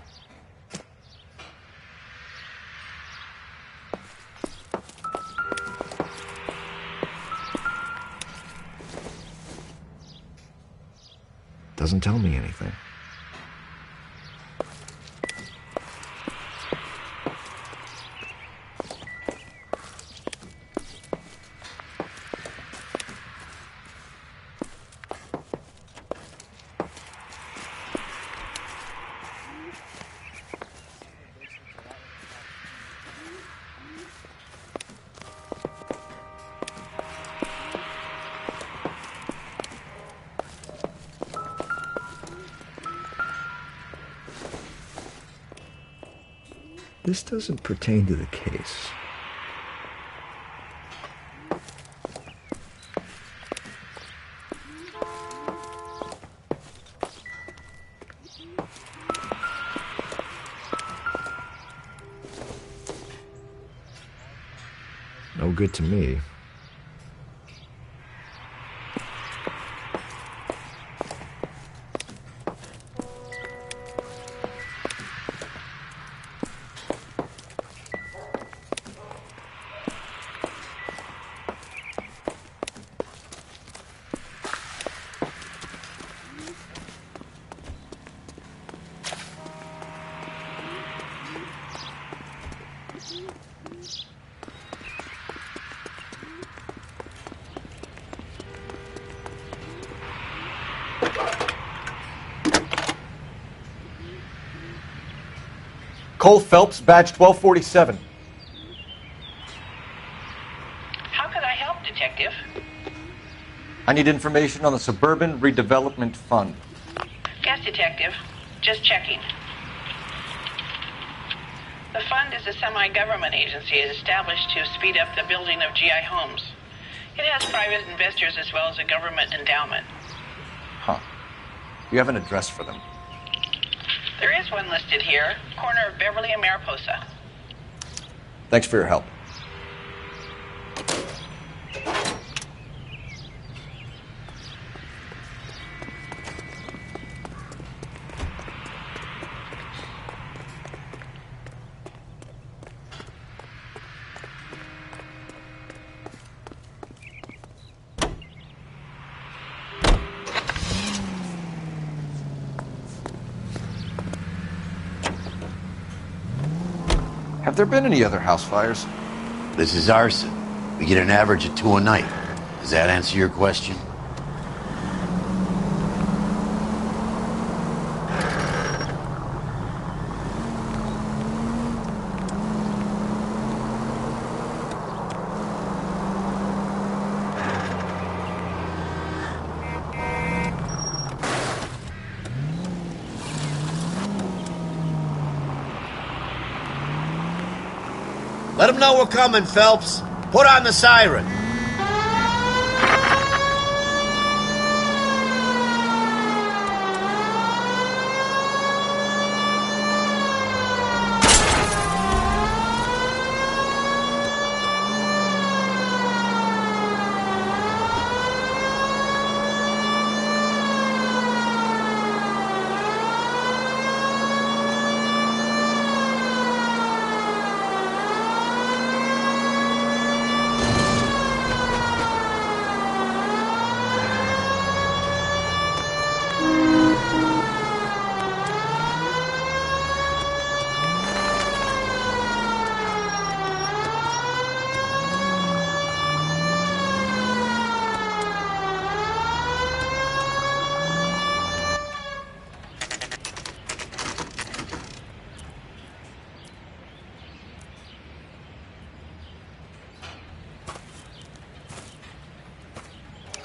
Doesn't tell me anything. This doesn't pertain to the case. No good to me. Cole Phelps, badge 1247. How can I help, Detective? I need information on the Suburban Redevelopment Fund. Yes, Detective. Just checking. The fund is a semi-government agency established to speed up the building of GI homes. It has private investors as well as a government endowment. Huh. You have an address for them? There is one listed here, corner of Beverly and Mariposa. Thanks for your help. Have there been any other house fires? This is arson. We get an average of 2 a night. Does that answer your question? Let them know we're coming, Phelps. Put on the siren.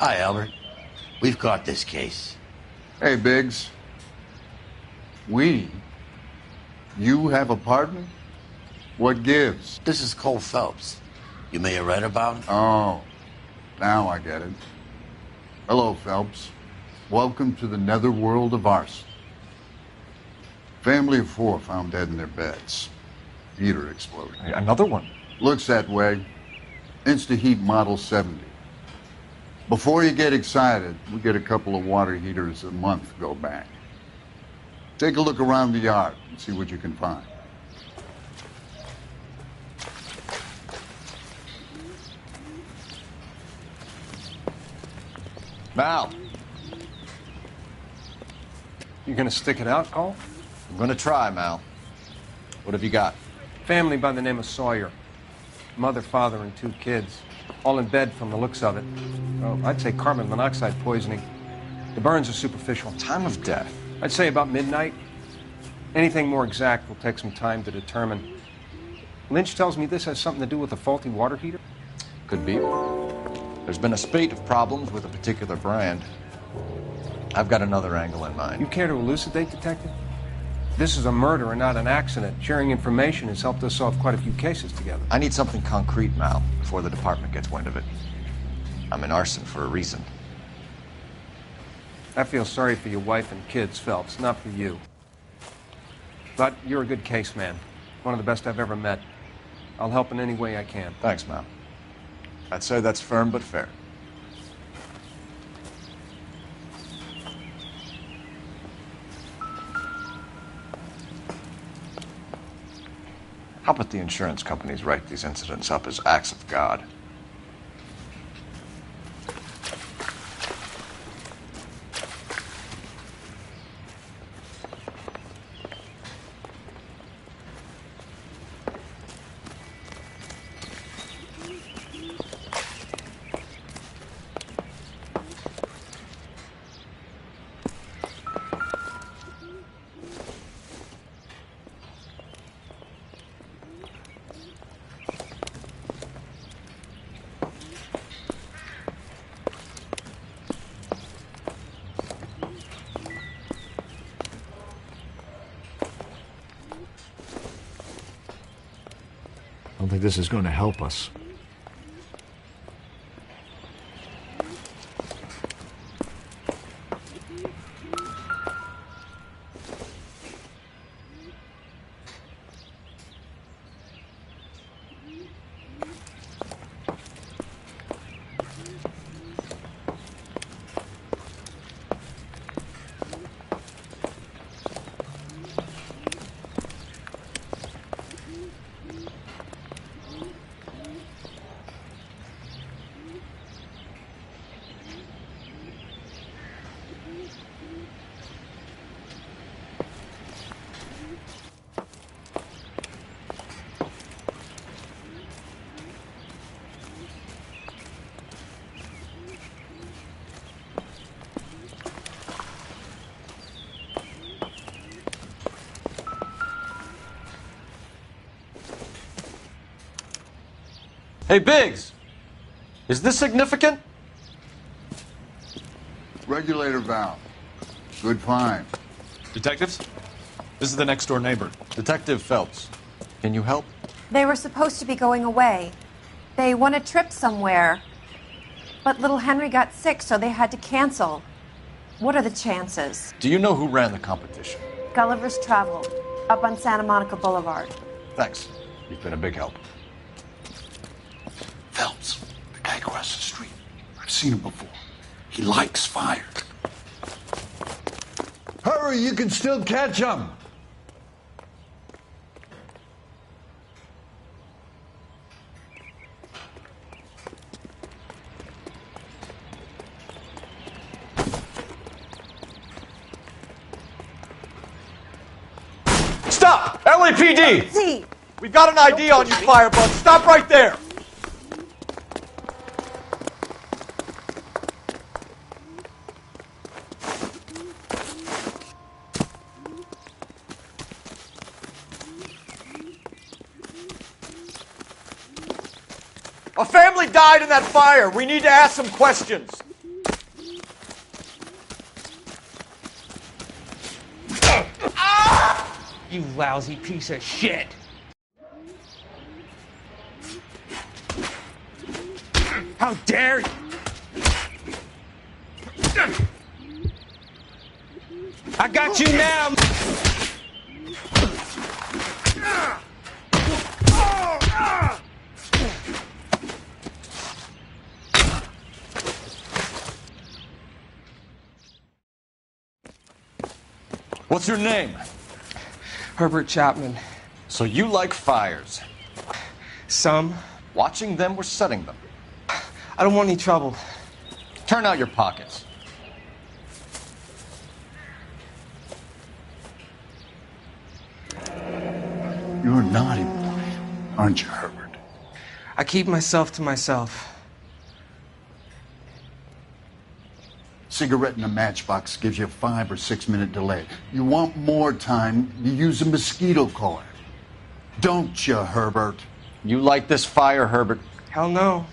Hi, Albert. We've caught this case. Hey, Biggs. You have a partner? What gives? This is Cole Phelps. You may have read about him? Oh, now I get it. Hello, Phelps. Welcome to the netherworld of arson. Family of 4 found dead in their beds. Heater exploded. Another one? Looks that way. Insta-Heat Model 70. Before you get excited, we get a couple of water heaters a month go back. Take a look around the yard and see what you can find. Mal. You gonna stick it out, Cole? I'm gonna try, Mal. What have you got? Family by the name of Sawyer. Mother, father, and 2 kids. All in bed from the looks of it. Well, I'd say carbon monoxide poisoning. The burns are superficial. Time of death? I'd say about midnight. Anything more exact will take some time to determine. Lynch tells me this has something to do with a faulty water heater. Could be. There's been a spate of problems with a particular brand. I've got another angle in mind. You care to elucidate, Detective? This is a murder and not an accident. Sharing information has helped us solve quite a few cases together. I need something concrete, Mal, before the department gets wind of it. I'm in arson for a reason. I feel sorry for your wife and kids, Phelps, not for you. But you're a good case man. One of the best I've ever met. I'll help in any way I can. Thanks, Mal. I'd say that's firm but fair. How about the insurance companies write these incidents up as acts of God? I don't think this is going to help us. Hey, Biggs! Is this significant? Regulator valve. Good find. Detectives? This is the next door neighbor. Detective Phelps. Can you help? They were supposed to be going away. They won a trip somewhere. But little Henry got sick, so they had to cancel. What are the chances? Do you know who ran the competition? Gulliver's Travel, up on Santa Monica Boulevard. Thanks. You've been a big help. Phelps, the guy across the street. I've seen him before. He likes fire. Hurry, you can still catch him! Stop! LAPD! See! We've got an ID on you, Firebug. Stop right there! A family died in that fire. We need to ask some questions. You lousy piece of shit! How dare you! I got you now! What's your name? Herbert Chapman. So you like fires? Some. Watching them or setting them? I don't want any trouble. Turn out your pockets. You're a naughty boy, aren't you, Herbert? I keep myself to myself. Cigarette in a matchbox gives you a 5 or 6 minute delay. You want more time, you use a mosquito coil. Don't you, Herbert? You like this fire, Herbert? Hell no.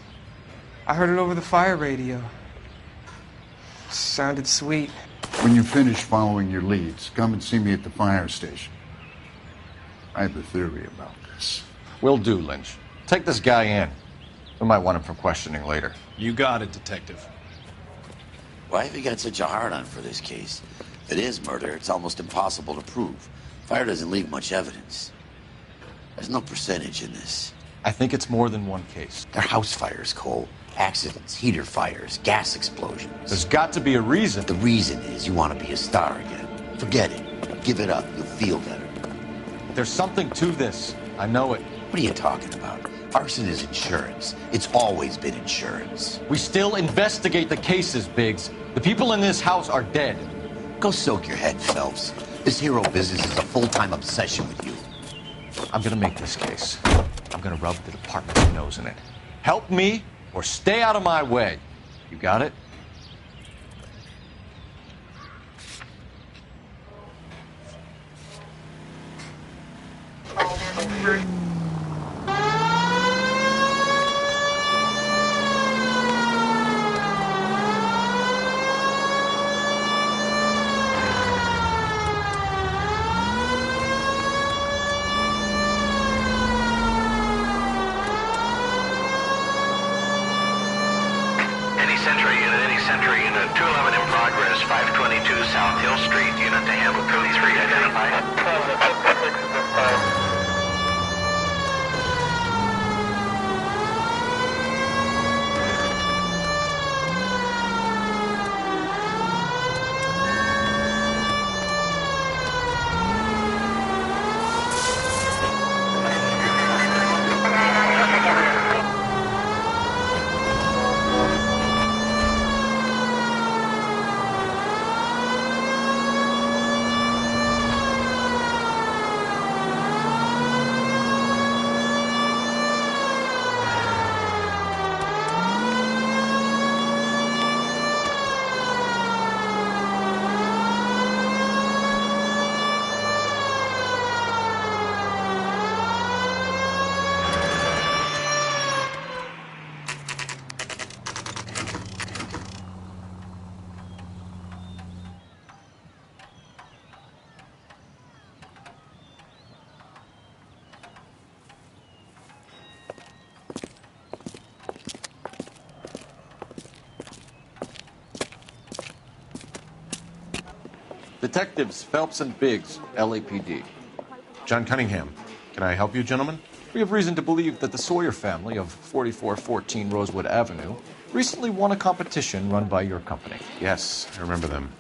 I heard it over the fire radio. Sounded sweet. When you finish following your leads, come and see me at the fire station. I have a theory about this. Will do, Lynch. Take this guy in. We might want him for questioning later. You got it, Detective. Why have you got such a hard-on for this case? If it is murder, it's almost impossible to prove. Fire doesn't leave much evidence. There's no percentage in this. I think it's more than one case. They're house fires, Cole. Accidents, heater fires, gas explosions. There's got to be a reason. The reason is you want to be a star again. Forget it. Give it up. You'll feel better. There's something to this. I know it. What are you talking about? Arson is insurance. It's always been insurance. We still investigate the cases, Biggs. The people in this house are dead. Go soak your head, Phelps. This hero business is a full-time obsession with you. I'm gonna make this case. I'm gonna rub the department's nose in it. Help me or stay out of my way. You got it? Century Unit 211 in progress, 522 South Hill Street, unit to handle code 3 identified. Detectives Phelps and Biggs, LAPD. John Cunningham. Can I help you, gentlemen? We have reason to believe that the Sawyer family of 4414 Rosewood Avenue recently won a competition run by your company. Yes, I remember them.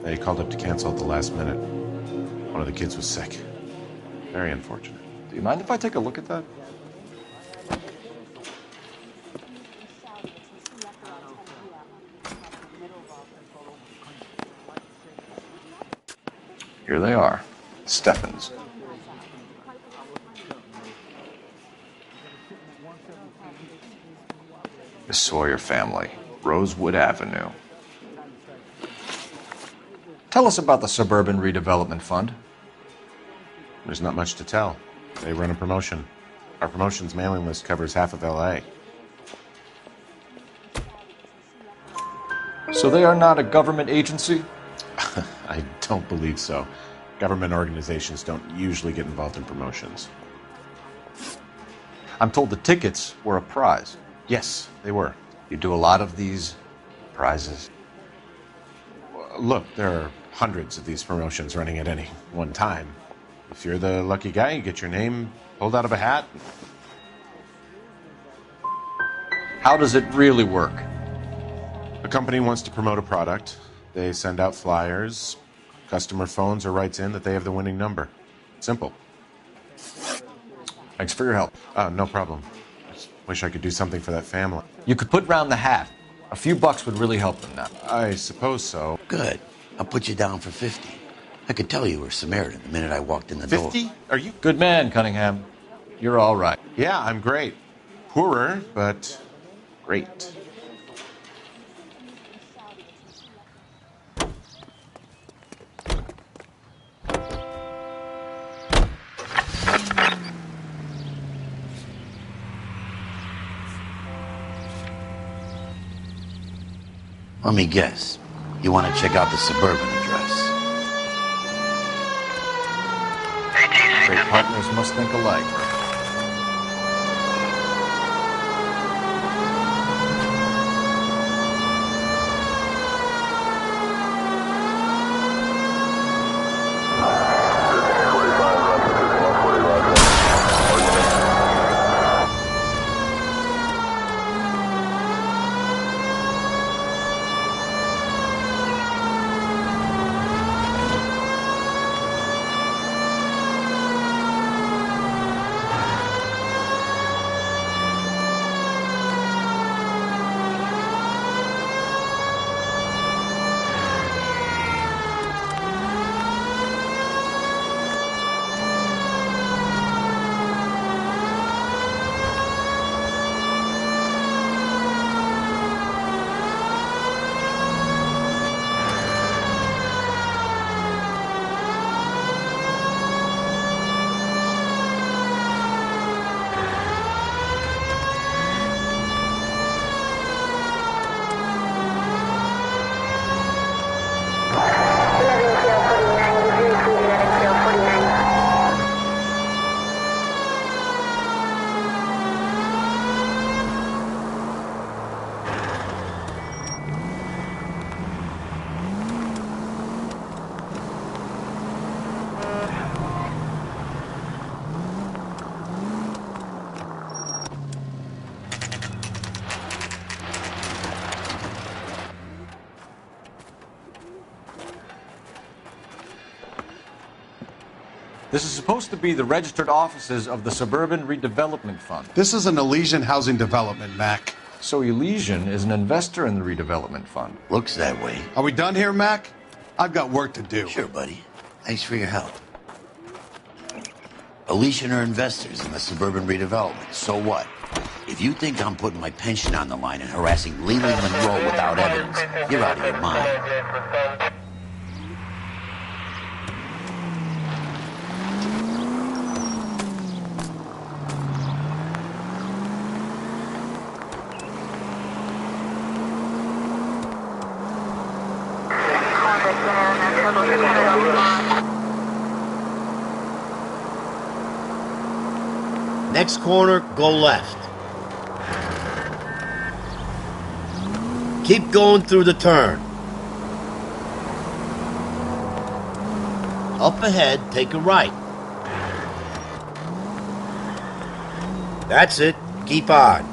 They called up to cancel at the last minute. One of the kids was sick. Very unfortunate. Do you mind if I take a look at that? Here they are. Steffens. The Sawyer family, Rosewood Avenue. Tell us about the Suburban Redevelopment Fund. There's not much to tell. They run a promotion. Our promotion's mailing list covers half of LA. So they are not a government agency? I don't believe so. Government organizations don't usually get involved in promotions. I'm told the tickets were a prize. Yes, they were. You do a lot of these prizes? Look, there are hundreds of these promotions running at any one time. If you're the lucky guy, you get your name pulled out of a hat. How does it really work? A company wants to promote a product. They send out flyers. Customer phones or writes in that they have the winning number. Simple. Thanks for your help. No problem. Just wish I could do something for that family. You could put round the hat. A few bucks would really help them now. I suppose so. Good. I'll put you down for 50. I could tell you were Samaritan the minute I walked in the door. 50? Are you? Good man, Cunningham. You're all right. Yeah, I'm great. Poorer, but great. Let me guess. You want to check out the suburban address? Great partners must think alike. This is supposed to be the registered offices of the Suburban Redevelopment Fund. This is an Elysian housing development, Mac. So Elysian is an investor in the redevelopment fund. Looks that way. Are we done here, Mac? I've got work to do. Sure, buddy. Thanks for your help. Elysian are investors in the suburban redevelopment. So what? If you think I'm putting my pension on the line and harassing Leland Monroe without evidence, you're out of your mind. Next corner, go left. Keep going through the turn. Up ahead, take a right. That's it. Keep on.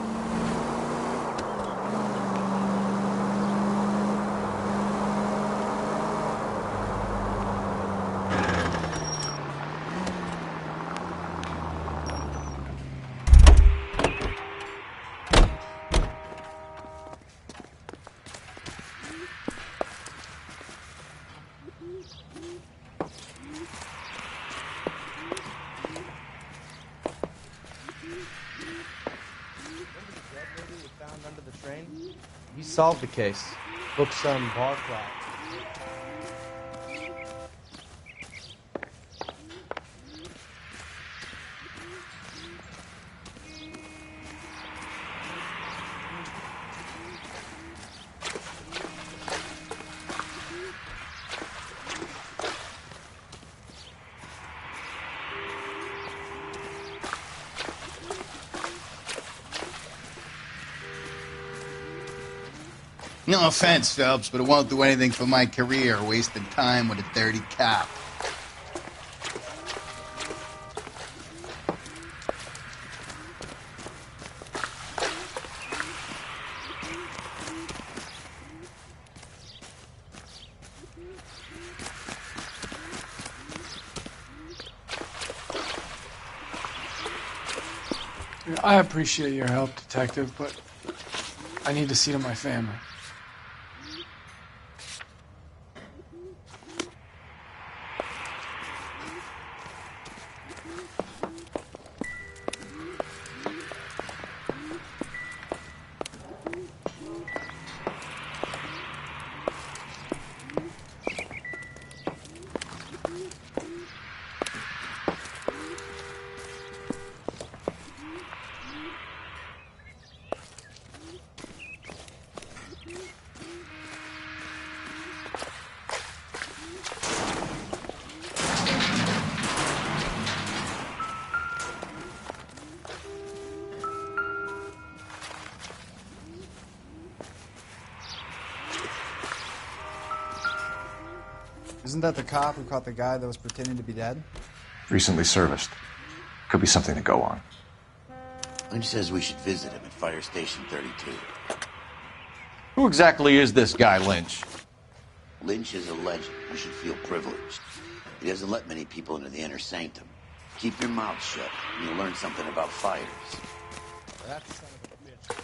He solved the case. Booked some bar clock. No offense, Phelps, but it won't do anything for my career, wasting time with a dirty cop. I appreciate your help, Detective, but I need to see to my family. Isn't that the cop who caught the guy that was pretending to be dead? Recently serviced. Could be something to go on. Lynch says we should visit him at Fire Station 32. Who exactly is this guy, Lynch? Lynch is a legend. You should feel privileged. He doesn't let many people into the inner sanctum. Keep your mouth shut, and you'll learn something about fires. That son of a bitch.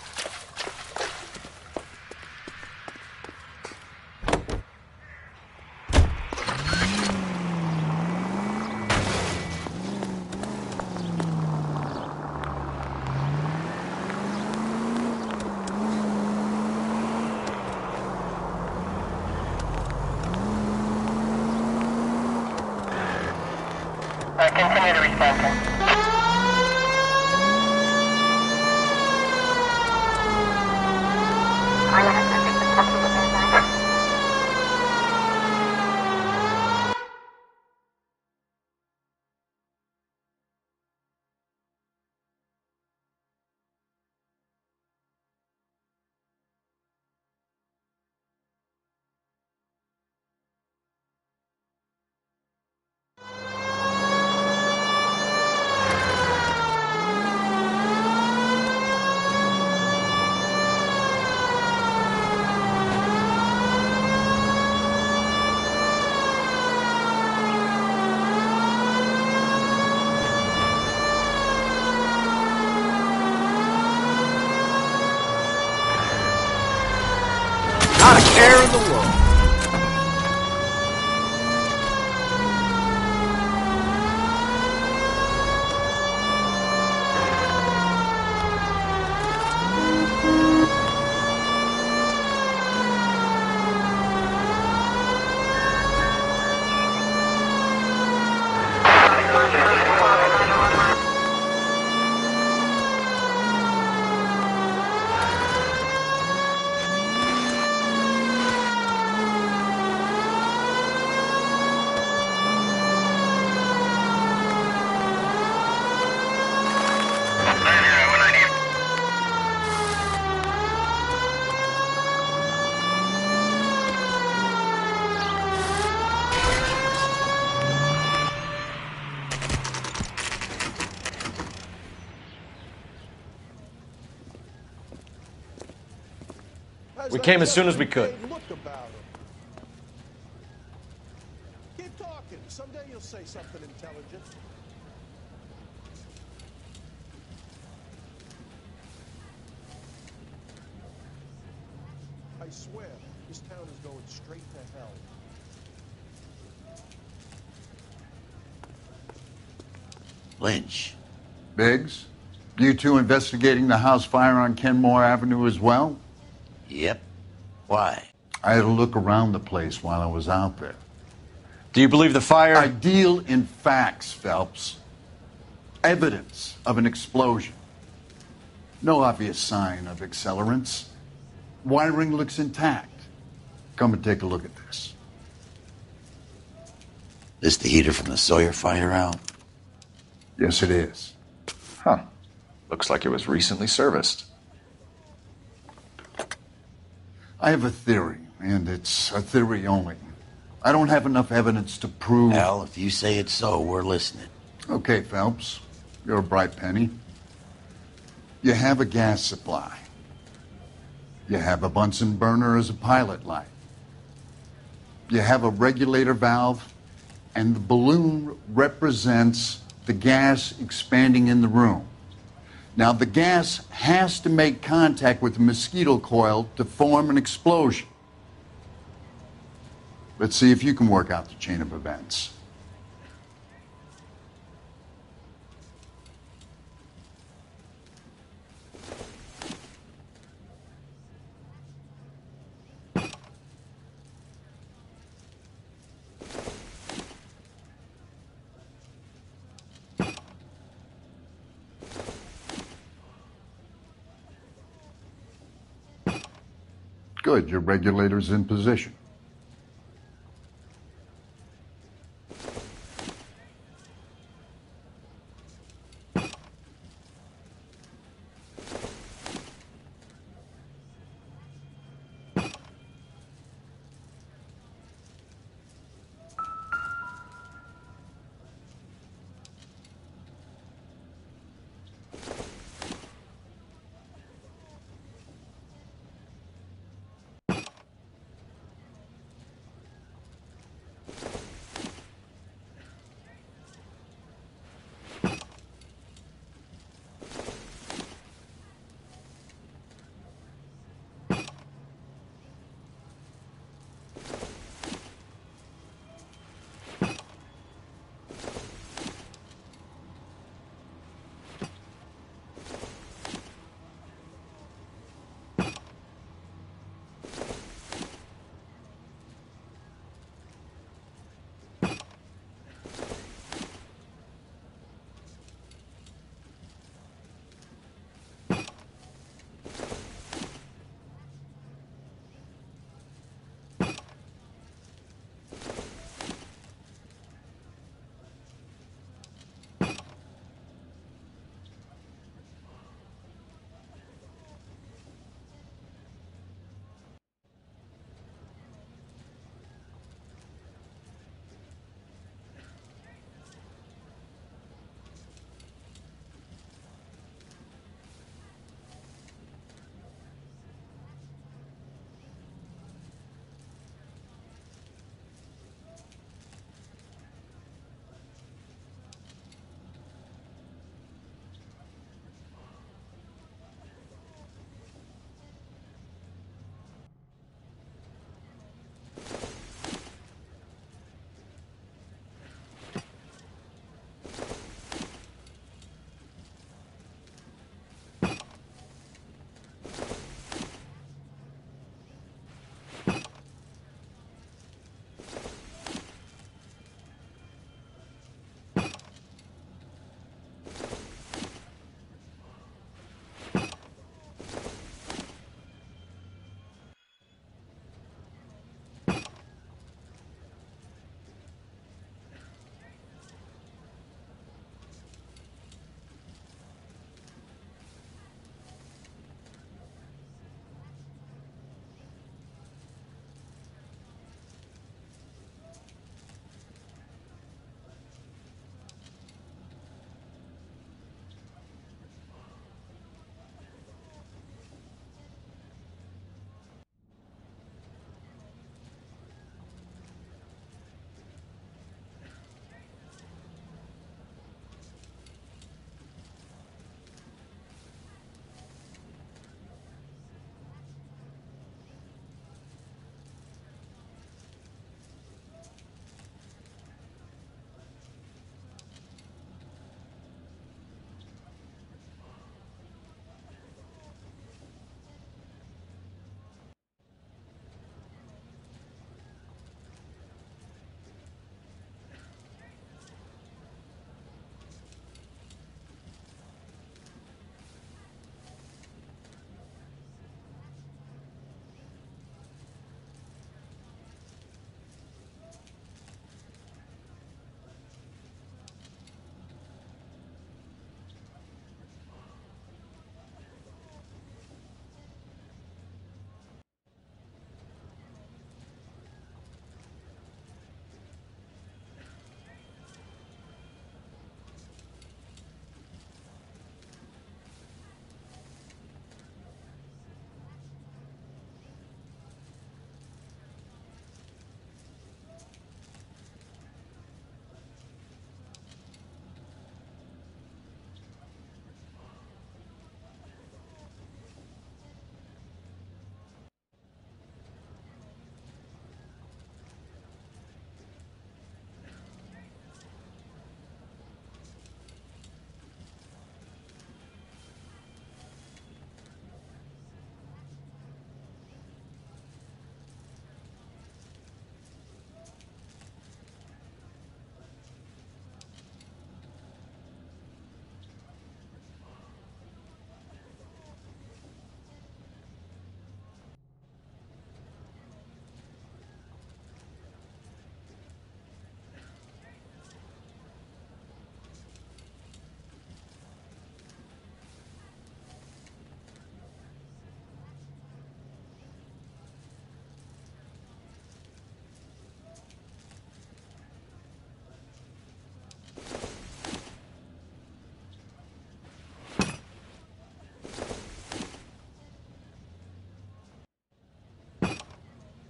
Continue to respond, sir. Not a care in the world. We came as soon as we could. Look about him. Keep talking. Someday you'll say something intelligent. I swear, this town is going straight to hell. Lynch. Biggs, you two investigating the house fire on Kenmore Avenue as well? Yep. Why? I had a look around the place while I was out there. Do you believe the fire? I deal in facts, Phelps. Evidence of an explosion. No obvious sign of accelerants. Wiring looks intact. Come and take a look at this. This the heater from the Sawyer fire out? Yes, it is. Huh. Looks like it was recently serviced. I have a theory, and it's a theory only. I don't have enough evidence to prove... Al, if you say it's so, we're listening. Okay, Phelps. You're a bright penny. You have a gas supply. You have a Bunsen burner as a pilot light. You have a regulator valve, and the balloon represents the gas expanding in the room. Now, the gas has to make contact with the mosquito coil to form an explosion. Let's see if you can work out the chain of events. Good, your regulator's in position.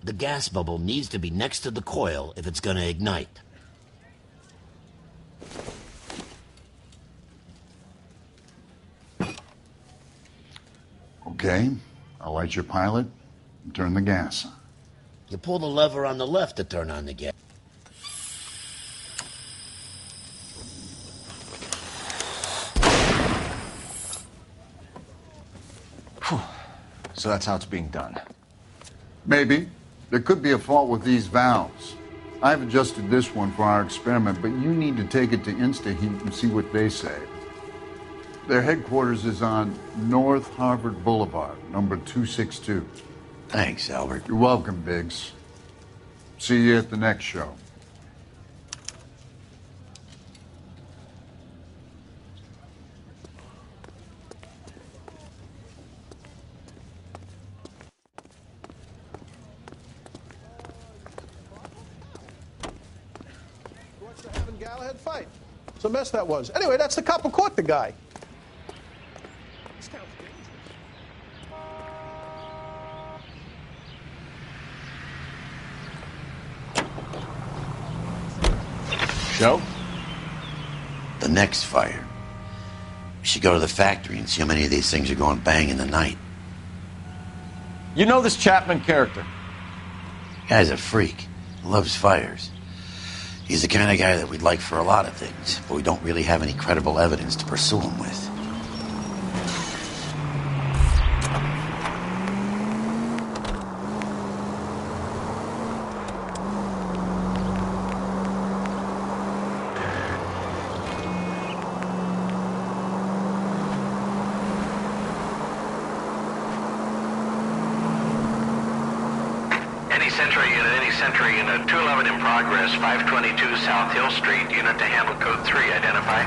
The gas bubble needs to be next to the coil if it's gonna ignite. Okay, I'll light your pilot and turn the gas on. You pull the lever on the left to turn on the gas. So that's how it's being done. Maybe. There could be a fault with these valves. I've adjusted this one for our experiment, but you need to take it to InstaHeat and see what they say. Their headquarters is on North Harvard Boulevard, number 262. Thanks, Albert. You're welcome, Biggs. See you at the next show. Galahad fight. It's a mess that was. Anyway, that's the cop who caught the guy. This town's dangerous. Show? The next fire. We should go to the factory and see how many of these things are going bang in the night. You know this Chapman character? Guy's a freak. Loves fires. He's the kind of guy that we'd like for a lot of things, but we don't really have any credible evidence to pursue him with. Century unit 211 in progress, 522 South Hill Street, unit to handle code 3, identify.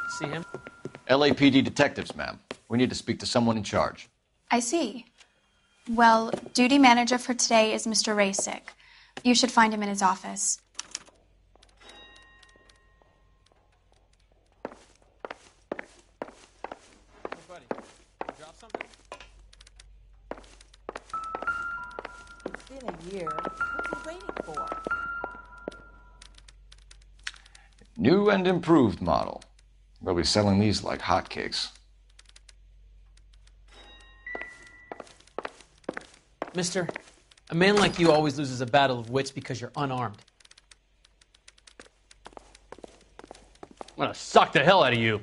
See him? LAPD detectives, ma'am. We need to speak to someone in charge. I see. Well, duty manager for today is Mr. Rasick. You should find him in his office. Hey, buddy. You drop something? It's been a year. What's he waiting for? New and improved model. They'll be selling these like hotcakes. Mister, a man like you always loses a battle of wits because you're unarmed. I'm gonna suck the hell out of you.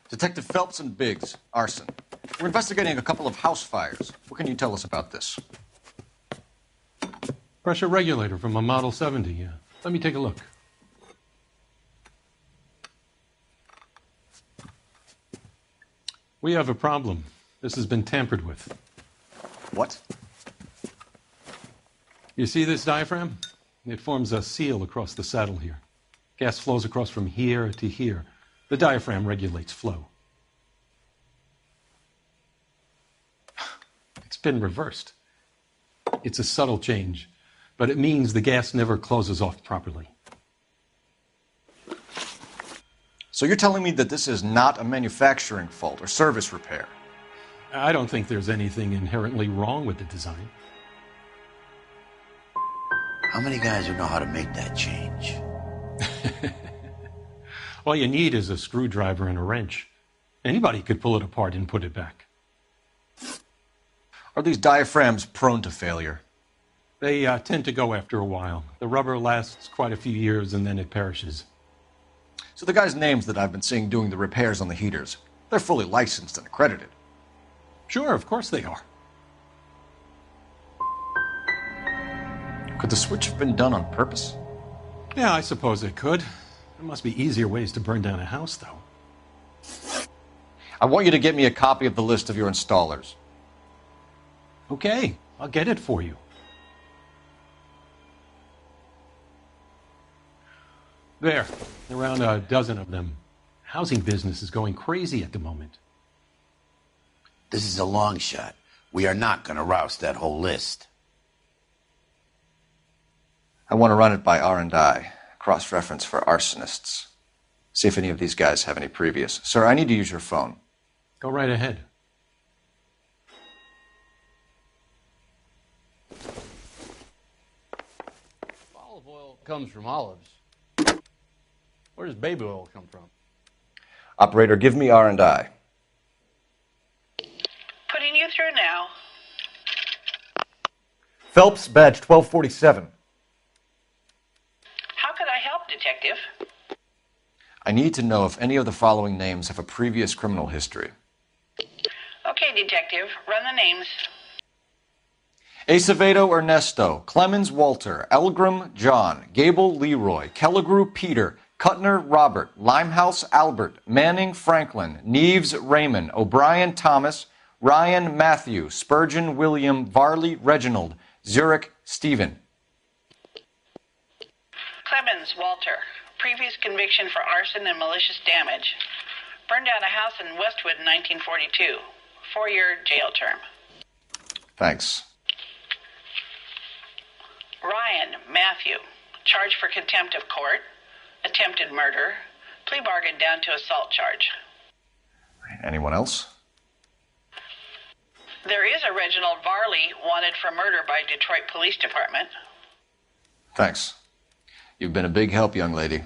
Detective Phelps and Biggs, arson. We're investigating a couple of house fires. What can you tell us about this? Pressure regulator from a Model 70, yeah. Let me take a look. We have a problem. This has been tampered with. What? You see this diaphragm? It forms a seal across the saddle here. Gas flows across from here to here. The diaphragm regulates flow. been reversed. It's a subtle change, but it means the gas never closes off properly. So you're telling me that this is not a manufacturing fault or service repair? I don't think there's anything inherently wrong with the design. How many guys would know how to make that change? All you need is a screwdriver and a wrench. Anybody could pull it apart and put it back. Are these diaphragms prone to failure? They tend to go after a while. The rubber lasts quite a few years and then it perishes. So the guys' names that I've been seeing doing the repairs on the heaters, they're fully licensed and accredited. Sure, of course they are. Could the switch have been done on purpose? Yeah, I suppose it could. There must be easier ways to burn down a house, though. I want you to get me a copy of the list of your installers. Okay, I'll get it for you. There, around a dozen of them. Housing business is going crazy at the moment. This is a long shot. We are not going to roust that whole list. I want to run it by R&I, cross-reference for arsonists. See if any of these guys have any previous. Sir, I need to use your phone. Go right ahead. Olive oil comes from olives. Where does baby oil come from? Operator, give me R&I. Putting you through now. Phelps, badge 1247. How could I help, Detective? I need to know if any of the following names have a previous criminal history. Okay, Detective, run the names. Acevedo Ernesto, Clemens Walter, Elgram John, Gable Leroy, Kelligrew Peter, Cutner Robert, Limehouse Albert, Manning Franklin, Neves Raymond, O'Brien Thomas, Ryan Matthew, Spurgeon William, Varley Reginald, Zurich Stephen. Clemens Walter, previous conviction for arson and malicious damage. Burned down a house in Westwood in 1942. 4-year jail term. Thanks. Ryan Matthew, charged for contempt of court, attempted murder, plea bargain down to assault charge. Anyone else? There is a Reginald Varley wanted for murder by Detroit Police Department. Thanks. You've been a big help, young lady.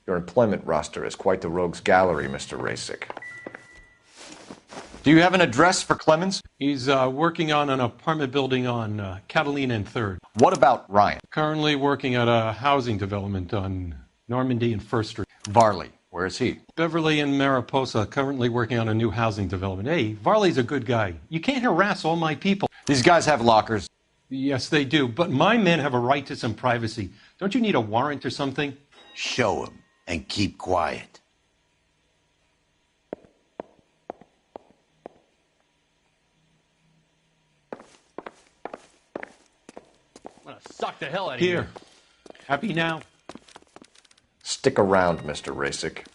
Your employment roster is quite the rogues gallery, Mr. Rasick. Do you have an address for Clemens? He's working on an apartment building on Catalina and 3rd. What about Ryan? Currently working at a housing development on Normandy and 1st Street. Varley, where is he? Beverly and Mariposa, currently working on a new housing development. Hey, Varley's a good guy. You can't harass all my people. These guys have lockers. Yes, they do, but my men have a right to some privacy. Don't you need a warrant or something? Show him and keep quiet. I'm gonna suck the hell out of you. Here. Happy now? Stick around, Mr. Rasick.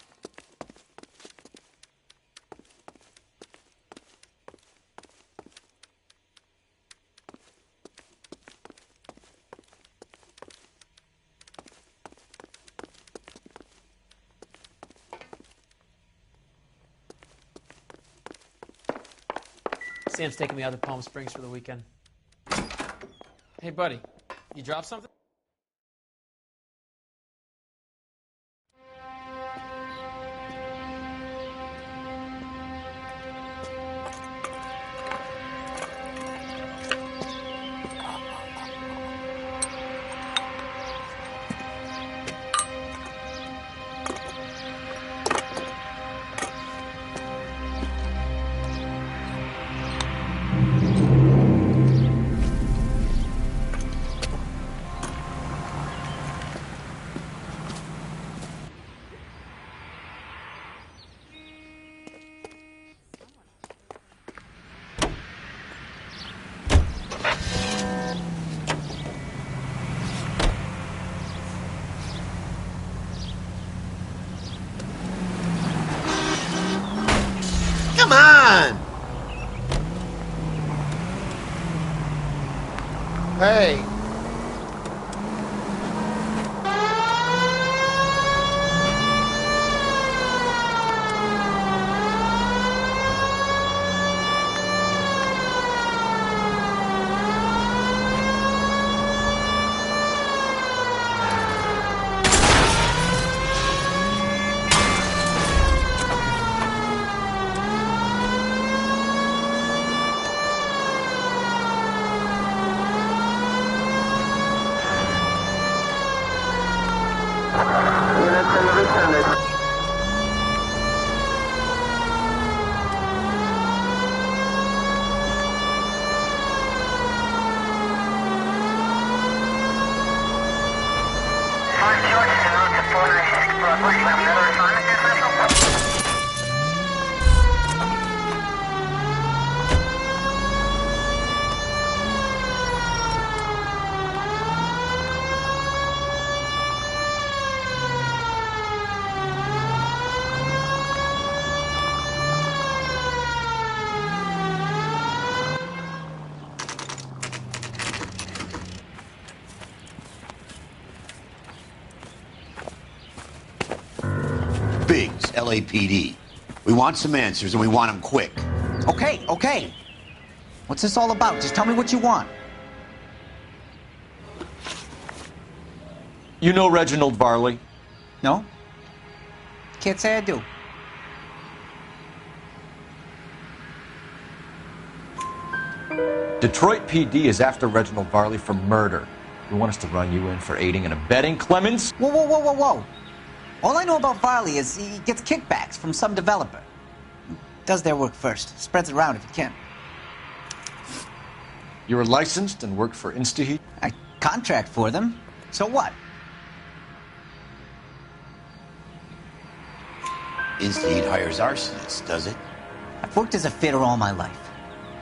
Sam's taking me out to Palm Springs for the weekend. Hey, buddy, you dropped something? Come on! Hey. Biggs, LAPD. We want some answers, and we want them quick. Okay, okay. What's this all about? Just tell me what you want. You know Reginald Varley? No? Can't say I do. Detroit PD is after Reginald Varley for murder. You want us to run you in for aiding and abetting, Clemens? Whoa, whoa, whoa, whoa, whoa. All I know about Varley is he gets kickbacks from some developer. Does their work first. Spreads it around if he can. You were licensed and worked for InstaHeat? I contract for them. So what? InstaHeat hires arsonists, does it? I've worked as a fitter all my life.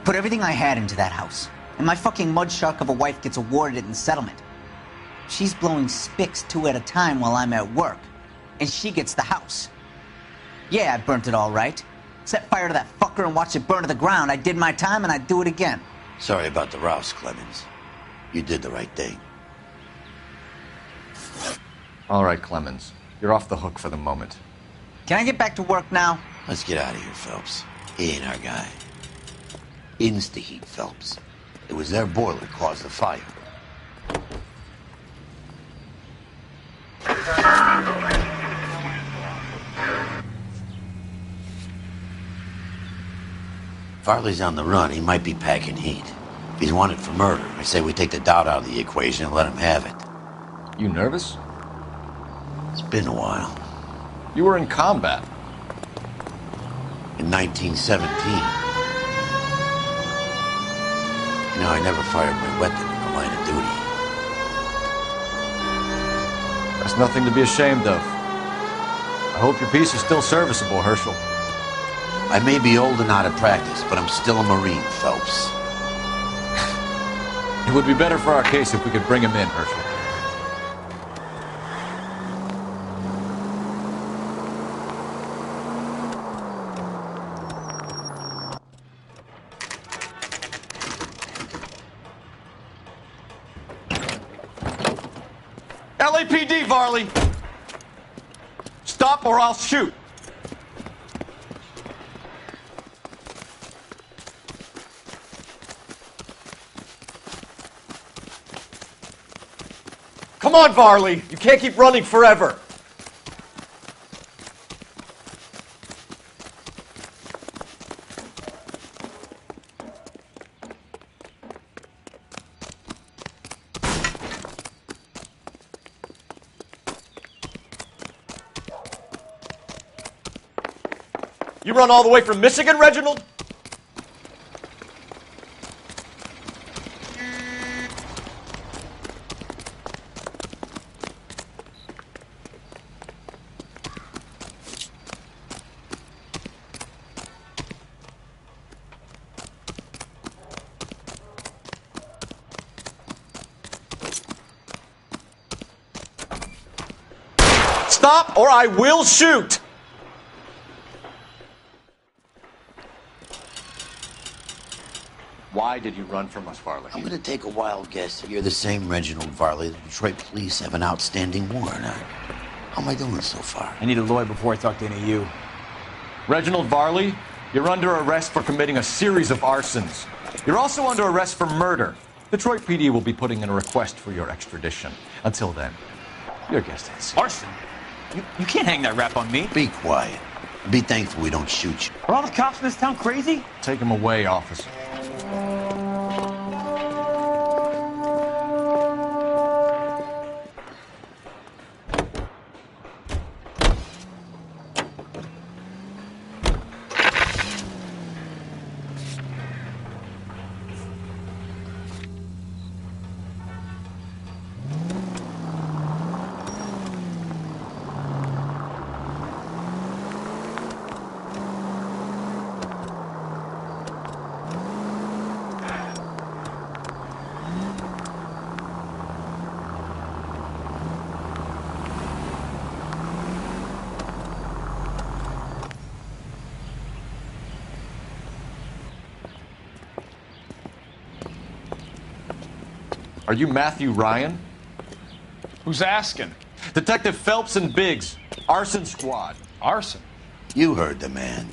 Put everything I had into that house. And my fucking mud shark of a wife gets awarded it in settlement. She's blowing spics 2 at a time while I'm at work. And she gets the house. Yeah, I burnt it all right. Set fire to that fucker and watched it burn to the ground. I did my time and I'd do it again. Sorry about the rouse, Clemens. You did the right thing. All right, Clemens. You're off the hook for the moment. Can I get back to work now? Let's get out of here, Phelps. He ain't our guy. InstaHeat, Phelps. It was their boiler caused the fire. Farley's on the run. He might be packing heat. If he's wanted for murder, I say we take the doubt out of the equation and let him have it. You nervous? It's been a while. You were in combat. In 1917. You know, I never fired my weapon in the line of duty. That's nothing to be ashamed of. I hope your piece is still serviceable, Herschel. I may be old and out of practice, but I'm still a Marine, Phelps. It would be better for our case if we could bring him in, Herschel. LAPD, Varley! Stop or I'll shoot! Come on, Varley! You can't keep running forever! You run all the way from Michigan, Reginald? Stop or I will shoot! Why did you run from us, Varley? I'm gonna take a wild guess that you're the same Reginald Varley the Detroit police have an outstanding warrant on. How am I doing so far? I need a lawyer before I talk to any of you. Reginald Varley, you're under arrest for committing a series of arsons. You're also under arrest for murder. Detroit PD will be putting in a request for your extradition. Until then, your guest is. Arson? You can't hang that rap on me. Be quiet. Be thankful we don't shoot you. Are all the cops in this town crazy? Take him away, officer. Are you Matthew Ryan? Who's asking? Detective Phelps and Biggs, arson squad. Arson? You heard the man.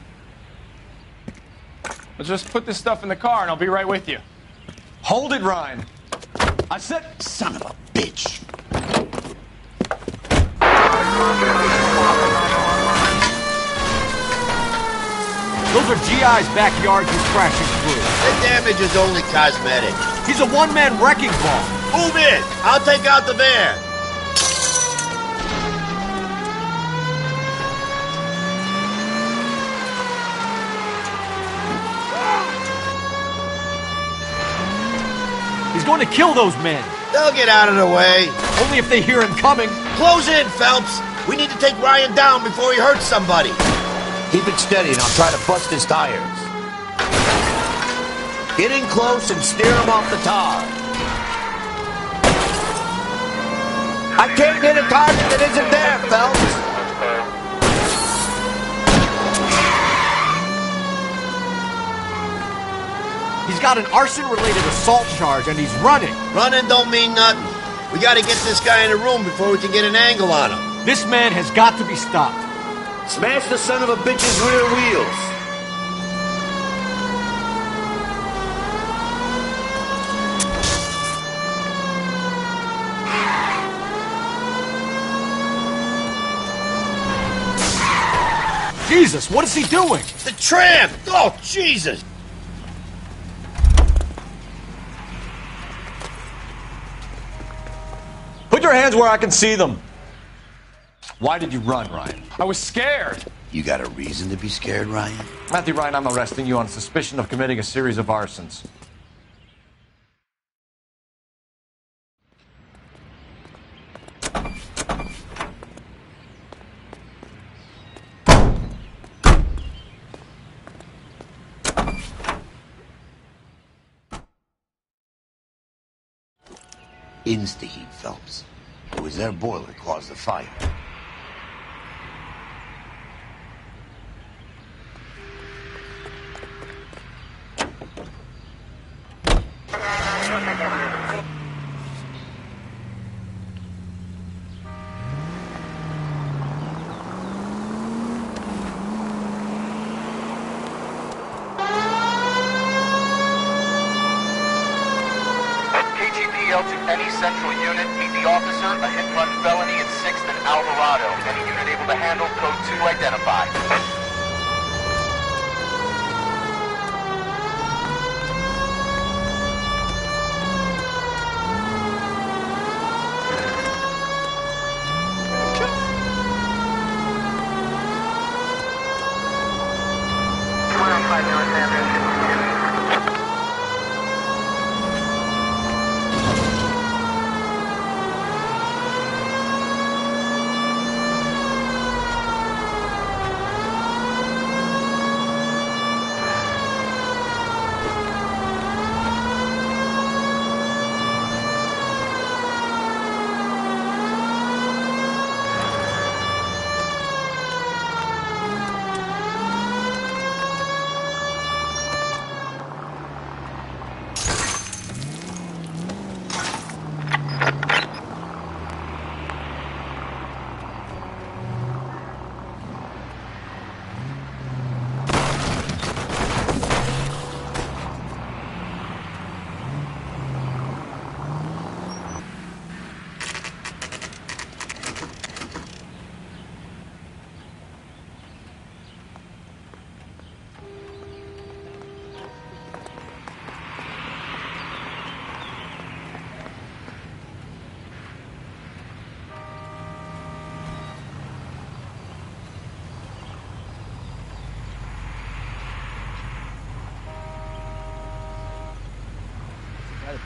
Let's just put this stuff in the car and I'll be right with you. Hold it, Ryan. I said... Son of a bitch. Those are GI's backyards he's crashing through. The damage is only cosmetic. He's a one-man wrecking ball. Move in. I'll take out the van. He's going to kill those men. They'll get out of the way. Only if they hear him coming. Close in, Phelps. We need to take Ryan down before he hurts somebody. Keep it steady and I'll try to bust his tires. Get in close and steer him off the tar. I can't hit a target that isn't there, Phelps. He's got an arson-related assault charge and he's running. Running don't mean nothing. We gotta get this guy in a room before we can get an angle on him. This man has got to be stopped. Smash the son of a bitch's rear wheels. Jesus, what is he doing? The tramp! Oh, Jesus! Put your hands where I can see them. Why did you run, Ryan? I was scared. You got a reason to be scared, Ryan? Matthew Ryan, I'm arresting you on suspicion of committing a series of arsons. Insta-heat, Phelps. It was their boiler caused the fire. KGPL to any central unit. Meet the officer, a hit-run felony at 6th and Alvarado. Any unit able to handle, code 2 identified.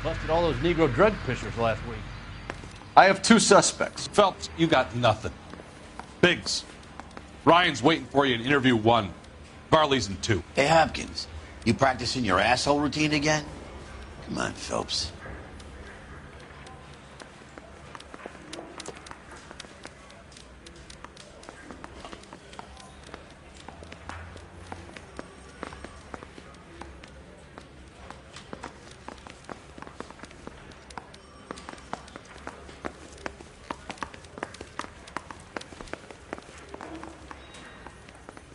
Busted all those Negro drug pushers last week. I have 2 suspects. Phelps, you got nothing. Biggs, Ryan's waiting for you in interview 1. Varley's in 2. Hey, Hopkins, you practicing your asshole routine again? Come on, Phelps.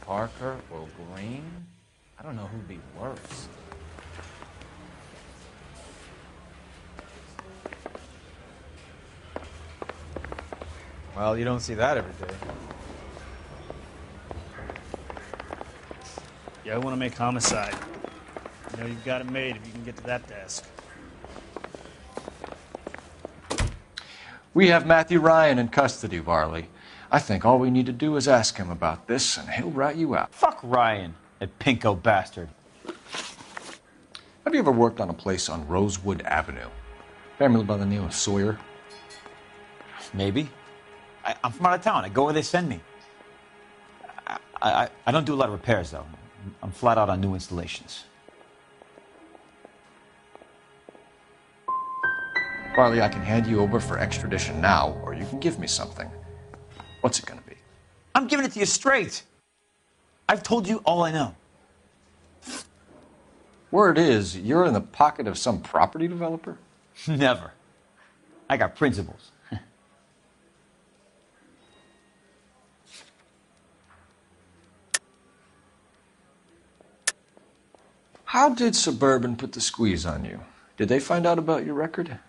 Parker or Green? I don't know who'd be worse. Well, you don't see that every day. Yeah, I want to make homicide. You know you've got it made if you can get to that desk. We have Matthew Ryan in custody, Varley. I think all we need to do is ask him about this, and he'll rat you out. Fuck Ryan, that pinko bastard. Have you ever worked on a place on Rosewood Avenue? Family by the name of Sawyer? Maybe. I'm from out of town. I go where they send me. I don't do a lot of repairs, though. I'm flat out on new installations. Varley, I can hand you over for extradition now, or you can give me something. What's it gonna be? I'm giving it to you straight. I've told you all I know. Word is, you're in the pocket of some property developer? Never. I got principles. How did Suburban put the squeeze on you? Did they find out about your record?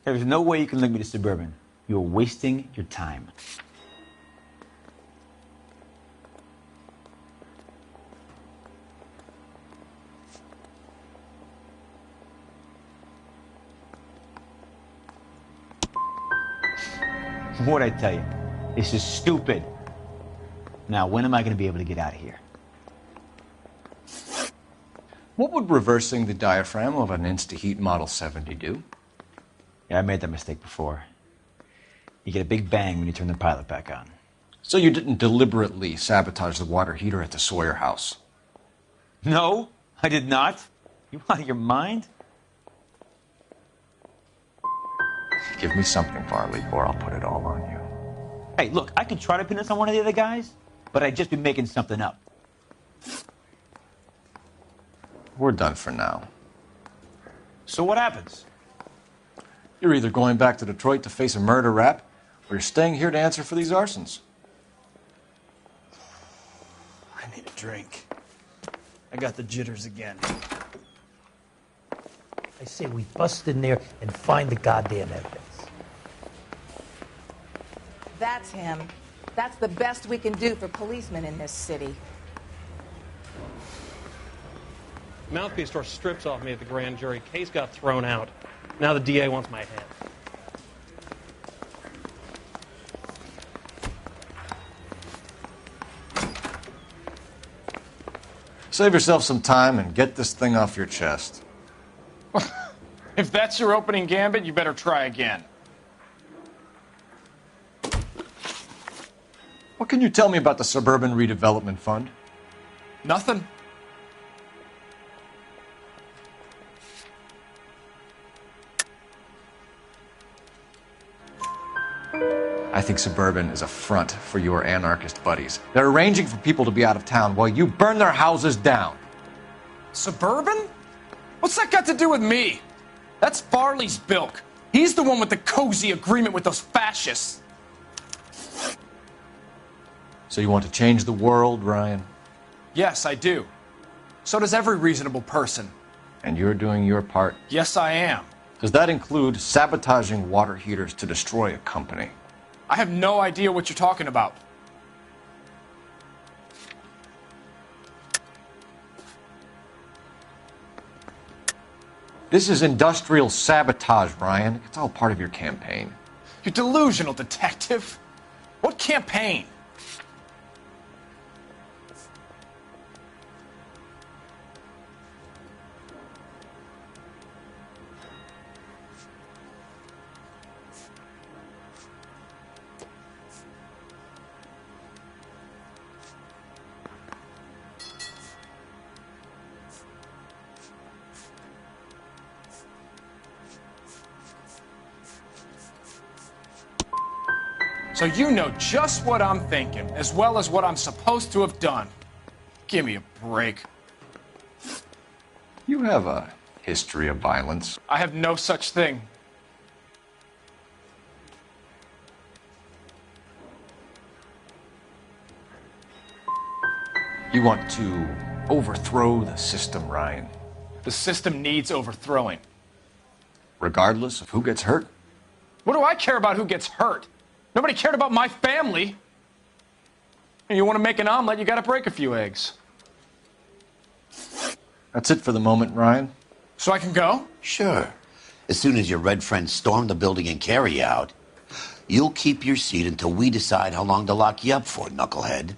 There's no way you can link me to Suburban. You're wasting your time. What'd I tell you? This is stupid. Now, when am I going to be able to get out of here? What would reversing the diaphragm of an InstaHeat Model 70 do? Yeah, I made that mistake before. You get a big bang when you turn the pilot back on. So you didn't deliberately sabotage the water heater at the Sawyer house? No, I did not. You out of your mind? Give me something, Varley, or I'll put it all on you. Hey, look, I could try to pin this on one of the other guys, but I'd just be making something up. We're done for now. So what happens? You're either going back to Detroit to face a murder rap, or you're staying here to answer for these arsons. I need a drink. I got the jitters again. I say we bust in there and find the goddamn evidence. That's him. That's the best we can do for policemen in this city. Mouthpiece store strips off me at the grand jury. Case got thrown out. Now the DA wants my head. Save yourself some time and get this thing off your chest. If that's your opening gambit, you better try again. What can you tell me about the Suburban Redevelopment Fund? Nothing. I think Suburban is a front for your anarchist buddies. They're arranging for people to be out of town while you burn their houses down. Suburban? What's that got to do with me? That's Farley's bilk. He's the one with the cozy agreement with those fascists. So you want to change the world, Ryan? Yes, I do. So does every reasonable person. And you're doing your part? Yes, I am. Does that include sabotaging water heaters to destroy a company? I have no idea what you're talking about. This is industrial sabotage, Ryan. It's all part of your campaign. You're delusional, detective. What campaign? So you know just what I'm thinking, as well as what I'm supposed to have done. Give me a break. You have a history of violence. I have no such thing. You want to overthrow the system, Ryan. The system needs overthrowing. Regardless of who gets hurt? What do I care about who gets hurt? Nobody cared about my family. And you want to make an omelet, you got to break a few eggs. That's it for the moment, Ryan. So I can go? Sure. As soon as your red friends storm the building and carry you out, you'll keep your seat until we decide how long to lock you up for, knucklehead.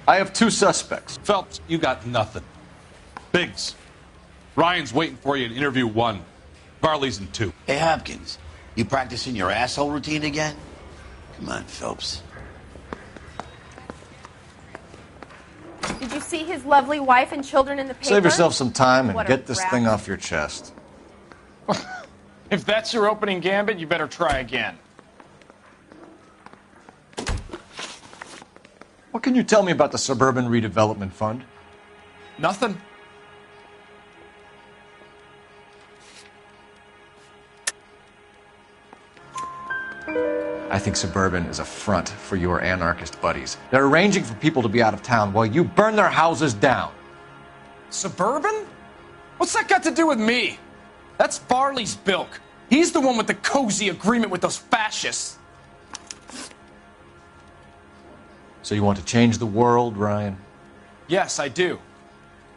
I have two suspects. Phelps, you got nothing. Biggs, Ryan's waiting for you in interview 1. Varley's in 2. Hey, Hopkins, you practicing your asshole routine again? Come on, Phelps. Did you see his lovely wife and children in the paper? Save yourself some time and What a get this brat. thing off your chest. If that's your opening gambit, you better try again. What can you tell me about the Suburban Redevelopment Fund? Nothing. I think Suburban is a front for your anarchist buddies. They're arranging for people to be out of town while you burn their houses down. Suburban? What's that got to do with me? That's Farley's bilk. He's the one with the cozy agreement with those fascists. So you want to change the world, Ryan? Yes, I do.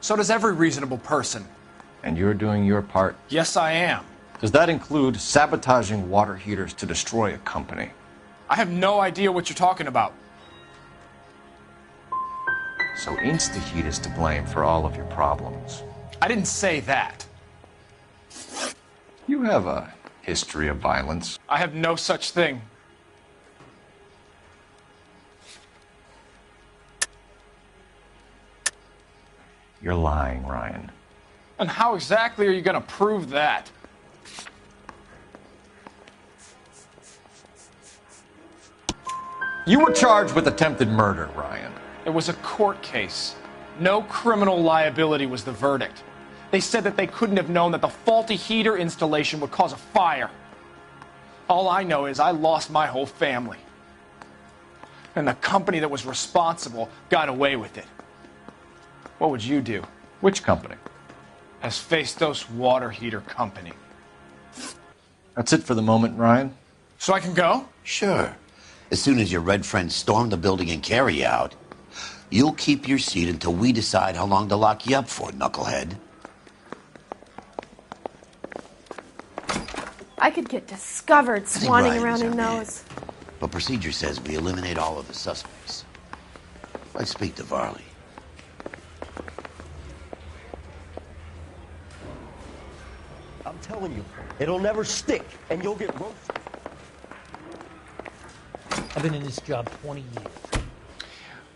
So does every reasonable person. And you're doing your part? Yes, I am. Does that include sabotaging water heaters to destroy a company? I have no idea what you're talking about. So InstaHeat is to blame for all of your problems. I didn't say that. You have a history of violence. I have no such thing. You're lying, Ryan. And how exactly are you going to prove that? You were charged with attempted murder, Ryan. It was a court case. No criminal liability was the verdict. They said that they couldn't have known that the faulty heater installation would cause a fire. All I know is I lost my whole family. And the company that was responsible got away with it. What would you do? Which company? Hephaestus Water Heater Company. That's it for the moment, Ryan. So I can go? Sure. As soon as your red friends storm the building and carry you out, you'll keep your seat until we decide how long to lock you up for, knucklehead. I could get discovered swanning Ryan around is in our man. those. But procedure says we eliminate all of the suspects. Let's speak to Varley. I'm telling you, it'll never stick, and you'll get roasted. I've been in this job 20 years.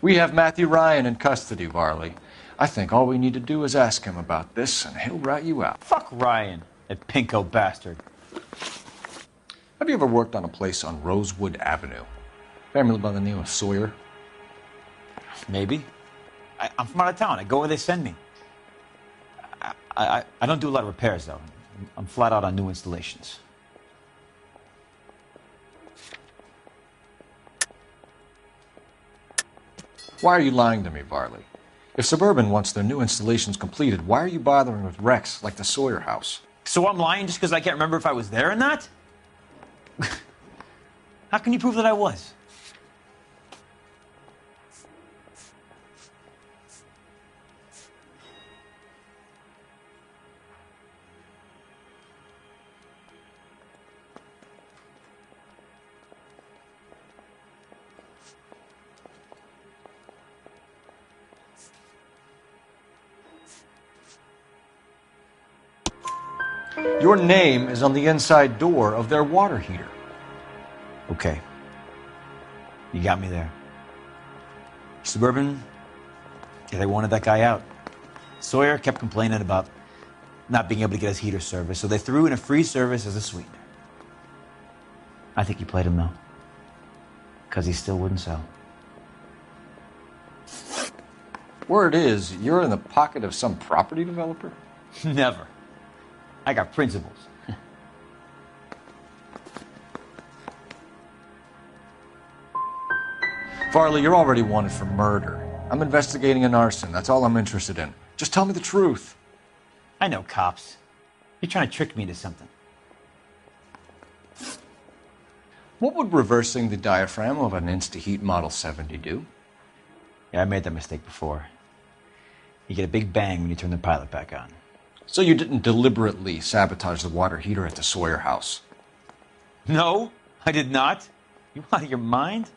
We have Matthew Ryan in custody, Varley. I think all we need to do is ask him about this, and he'll rat you out. Fuck Ryan, that pinko bastard. Have you ever worked on a place on Rosewood Avenue? Family by the name of Sawyer? Maybe. I'm from out of town. I go where they send me. I don't do a lot of repairs, though. I'm flat out on new installations. Why are you lying to me, Varley? If Suburban wants their new installations completed, why are you bothering with wrecks like the Sawyer house? So I'm lying just because I can't remember if I was there or not? How can you prove that I was? Your name is on the inside door of their water heater. Okay. You got me there. Suburban, yeah, they wanted that guy out. Sawyer kept complaining about not being able to get his heater service, so they threw in a free service as a sweetener. I think you played him, though. Because he still wouldn't sell. Word is, you're in the pocket of some property developer? Never. I got principles. Farley, you're already wanted for murder. I'm investigating an arson. That's all I'm interested in. Just tell me the truth. I know cops. You're trying to trick me into something. What would reversing the diaphragm of an Instaheat Model 70 do? Yeah, I made that mistake before. You get a big bang when you turn the pilot back on. So you didn't deliberately sabotage the water heater at the Sawyer house? No, I did not. You out of your mind?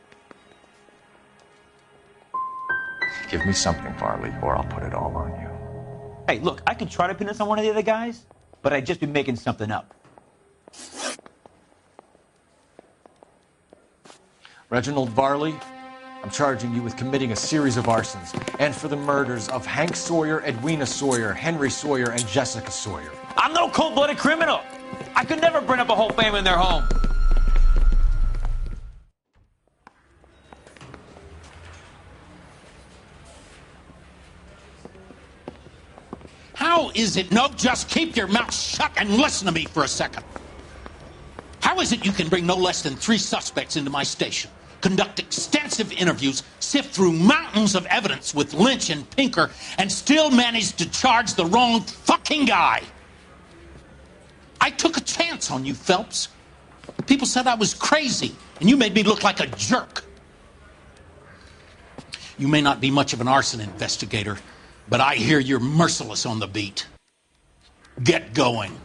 Give me something, Farley, or I'll put it all on you. Hey, look, I could try to pin this on one of the other guys, but I'd just be making something up. Reginald Varley, I'm charging you with committing a series of arsons and for the murders of Hank Sawyer, Edwina Sawyer, Henry Sawyer, and Jessica Sawyer. I'm no cold-blooded criminal. I could never burn up a whole family in their home. How is it? No, just keep your mouth shut and listen to me for a second. How is it you can bring no less than 3 suspects into my station, conduct extensive interviews, sift through mountains of evidence with Lynch and Pinker, and still manage to charge the wrong fucking guy? I took a chance on you, Phelps. People said I was crazy, and you made me look like a jerk. You may not be much of an arson investigator, but I hear you're merciless on the beat. Get going.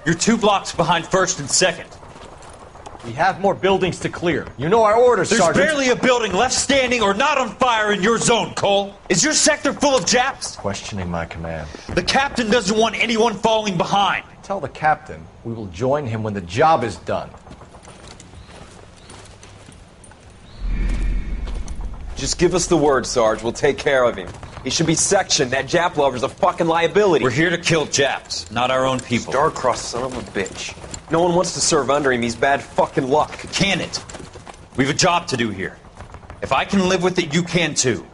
You're 2 blocks behind 1st and 2nd. We have more buildings to clear. You know our orders, There's Sergeant. barely a building left standing or not on fire in your zone, Cole. Is your sector full of Japs? Questioning my command. The captain doesn't want anyone falling behind. Tell the captain we will join him when the job is done. Just give us the word, Sarge. We'll take care of him. He should be sectioned. That Jap lover's a fucking liability. We're here to kill Japs, not our own people. Star-crossed son of a bitch. No one wants to serve under him. He's bad fucking luck. Can it? We've a job to do here. If I can live with it, you can too.